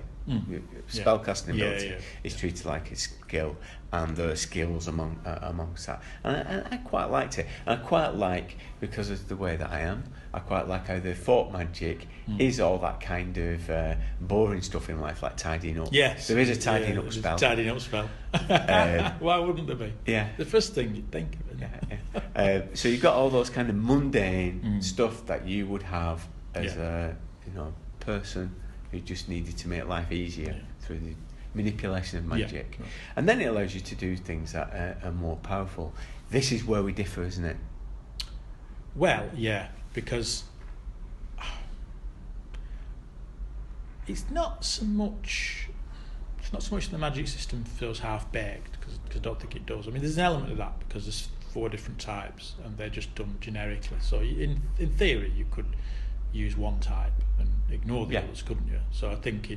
Spellcasting ability is treated like a skill, and there are skills amongst that. And I quite liked it. And I quite like, because of the way that I am, I quite like how the folk magic is all that kind of boring stuff in life, like tidying up. Yes. There is a tidying up spell. Tidying up spell. Why wouldn't there be? Yeah. The first thing you'd think of it. So you've got all those kind of mundane stuff that you would have as a person who just needed to make life easier through the manipulation of magic. And then it allows you to do things that are more powerful. This is where we differ, isn't it? Well, because it's not so much the magic system feels half-baked, because I don't think it does. I mean, there's an element of that, because there's 4 different types and they're just done generically. So in theory you could use one type and ignore the others, couldn't you? So I think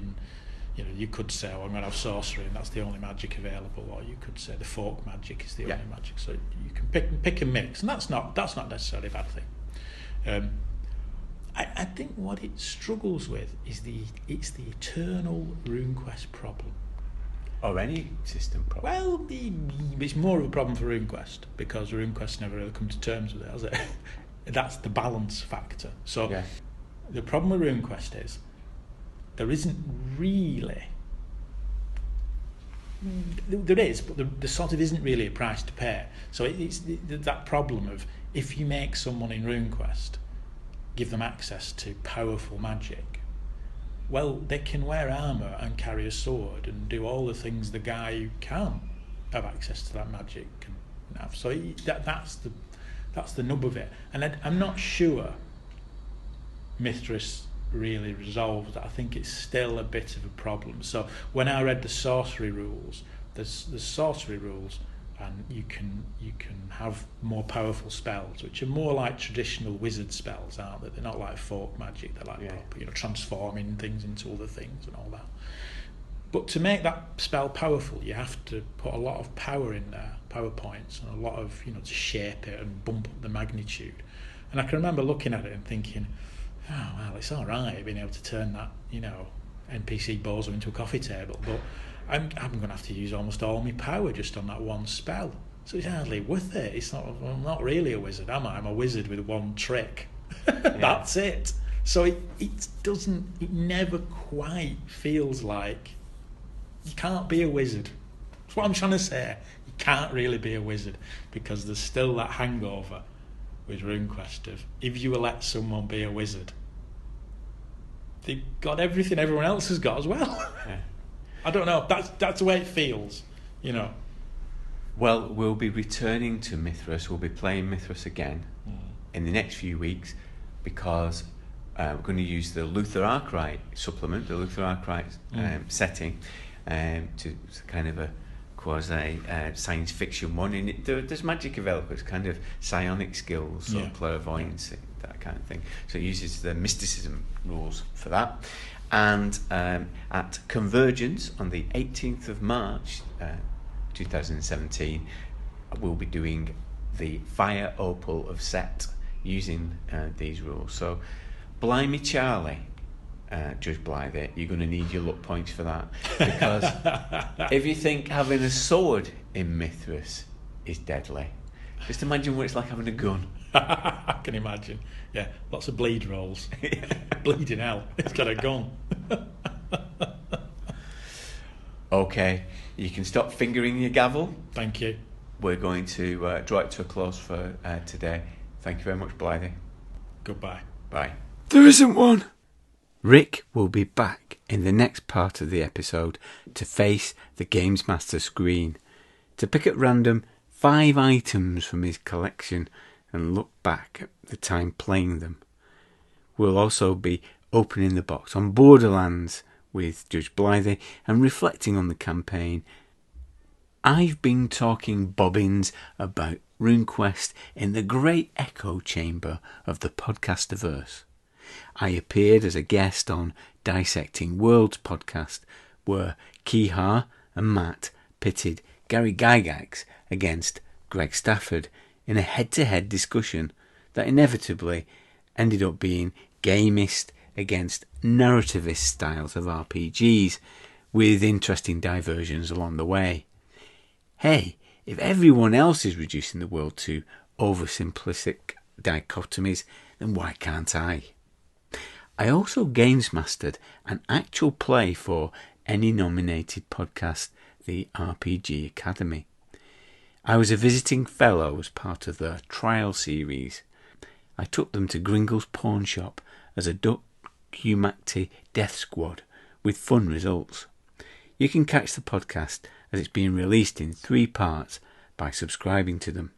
you could say, I'm going to have sorcery and that's the only magic available, or you could say the folk magic is the only magic. So you can pick and mix, and that's not necessarily a bad thing. I think what it struggles with is it's the eternal RuneQuest problem. Or any system problem. Well, it's more of a problem for RuneQuest, because RuneQuest never really come to terms with it, has it? That's the balance factor. So the problem with RuneQuest is there isn't really. There is, but there sort of isn't really a price to pay. So it's that problem of, if you make someone in RuneQuest give them access to powerful magic, well, they can wear armour and carry a sword and do all the things the guy who can't have access to that magic can have. So that's the nub of it. And I'm not sure Mithras really resolves that. I think it's still a bit of a problem. So when I read the sorcery rules, there's sorcery rules, and you can have more powerful spells, which are more like traditional wizard spells, aren't they? They're not like folk magic. They're like proper, transforming things into other things and all that. But to make that spell powerful, you have to put a lot of power in there, power points, and a lot of, to shape it and bump up the magnitude. And I can remember looking at it and thinking, oh, well, it's all right being able to turn that, NPC bozo into a coffee table, but I'm going to have to use almost all my power just on that one spell. So it's hardly worth it. I'm not really a wizard, am I? I'm a wizard with one trick. That's it. So it never quite feels like you can't be a wizard. That's what I'm trying to say. You can't really be a wizard, because there's still that hangover with RuneQuest of, if you let someone be a wizard, they've got everything everyone else has got as well. I don't know. That's the way it feels, Well, we'll be returning to Mithras. We'll be playing Mithras again in the next few weeks, because we're going to use the Luther Arkwright supplement, the Luther Arkwright setting, to kind of a quasi science fiction one. And there's magic available. It's kind of psionic skills, or clairvoyance, that kind of thing. So it uses the mysticism rules for that. And at Convergence on the 18th of March 2017, we'll be doing the Fire Opal of Set using these rules. So, blimey Charlie, Judge Blythe, you're going to need your luck points for that. Because if you think having a sword in Mithras is deadly, just imagine what it's like having a gun. I can imagine. Yeah, lots of bleed rolls. Bleeding hell. It's got a gun. Okay, you can stop fingering your gavel. Thank you. We're going to draw it to a close for today. Thank you very much, Blythe. Goodbye. Bye. There isn't one. Rick will be back in the next part of the episode to face the Games Master screen, to pick at random 5 items from his collection and look back at the time playing them. We'll also be opening the box on Borderlands with Judge Blythe and reflecting on the campaign. I've been talking bobbins about RuneQuest in the great echo chamber of the podcastiverse. I appeared as a guest on Dissecting Worlds podcast, where Kihar and Matt pitted Gary Gygax against Greg Stafford in a head-to-head discussion that inevitably ended up being gamist against narrativist styles of RPGs, with interesting diversions along the way. Hey, if everyone else is reducing the world to oversimplistic dichotomies, then why can't I? I also games mastered an actual play for any nominated podcast, the RPG Academy. I was a visiting fellow as part of the trial series. I took them to Gringle's pawn shop as a Duck Humacti death squad with fun results. You can catch the podcast as it's being released in 3 parts by subscribing to them.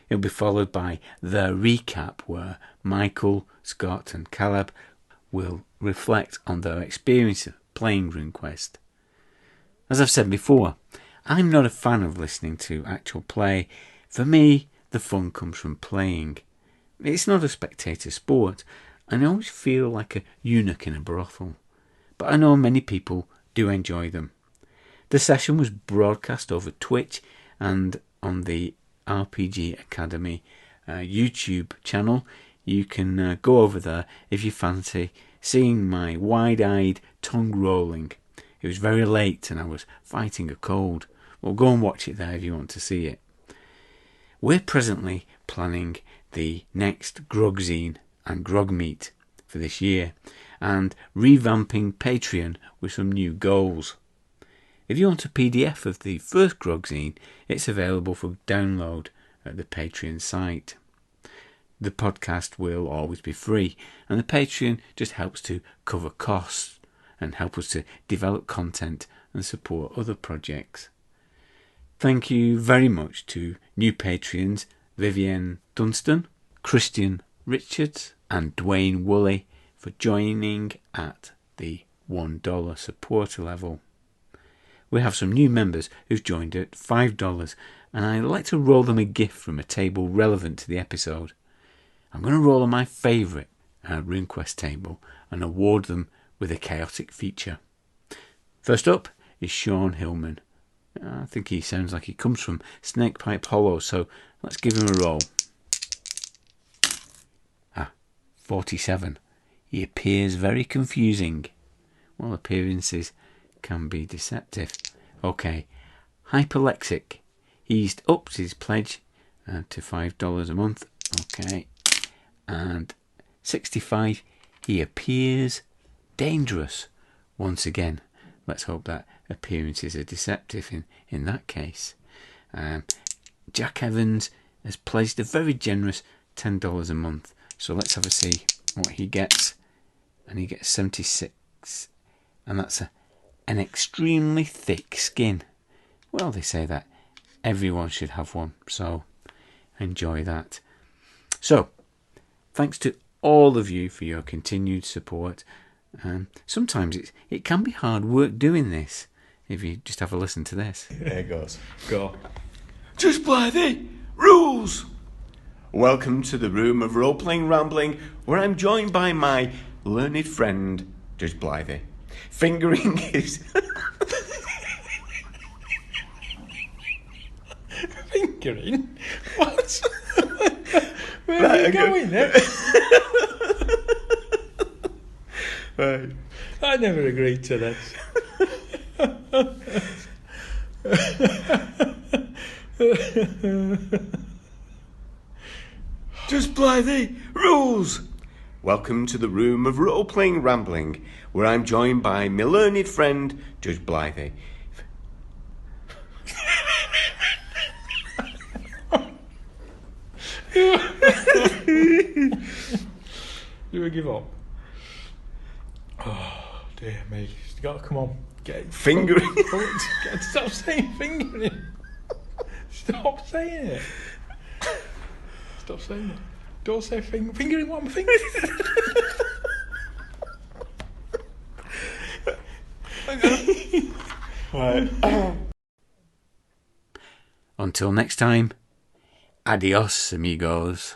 It'll be followed by The Recap, where Michael, Scott and Caleb will reflect on their experience of playing RuneQuest. As I've said before, I'm not a fan of listening to actual play. For me, the fun comes from playing. It's not a spectator sport, and I always feel like a eunuch in a brothel. But I know many people do enjoy them. The session was broadcast over Twitch and on the RPG Academy YouTube channel. You can go over there if you fancy seeing my wide-eyed tongue rolling. It was very late and I was fighting a cold. Well, go and watch it there if you want to see it. We're presently planning the next Grog Zine and Grog Meet for this year, and revamping Patreon with some new goals. If you want a PDF of the first Grog Zine, it's available for download at the Patreon site. The podcast will always be free, and the Patreon just helps to cover costs and help us to develop content and support other projects. Thank you very much to new Patreons Vivienne Dunstan, Christian Richards and Dwayne Woolley for joining at the $1 supporter level. We have some new members who've joined at $5, and I'd like to roll them a gift from a table relevant to the episode. I'm going to roll on my favourite RuneQuest table and award them with a chaotic feature. First up is Sean Hillman. I think he sounds like he comes from Snakepipe Hollow, so let's give him a roll. 47. He appears very confusing. Well, appearances can be deceptive. Okay. Hyperlexic. He's upped his pledge to $5 a month. Okay. And 65. He appears dangerous. Once again, let's hope that appearances are deceptive in that case. Jack Evans has pledged a very generous $10 a month. So let's have a see what he gets. And he gets 76. And that's an extremely thick skin. Well, they say that everyone should have one. So enjoy that. So, thanks to all of you for your continued support. Sometimes it can be hard work doing this. If you just have a listen to this. There it goes. Go. Just Blythe rules. Welcome to the room of role-playing rambling, where I'm joined by my learned friend, Judge Blythe, fingering his... Fingering? What? Where are you going then? Right. I never agreed to this. Just play the rules. Welcome to the room of role-playing rambling, where I'm joined by my learned friend, Judge Blythe. Do we give up? Oh, dear me. You got to come on. Get Fingering. Stop saying fingering. Stop saying it. Stop saying it. Don't say fingering what I'm fingering. Right. Until next time, adios, amigos.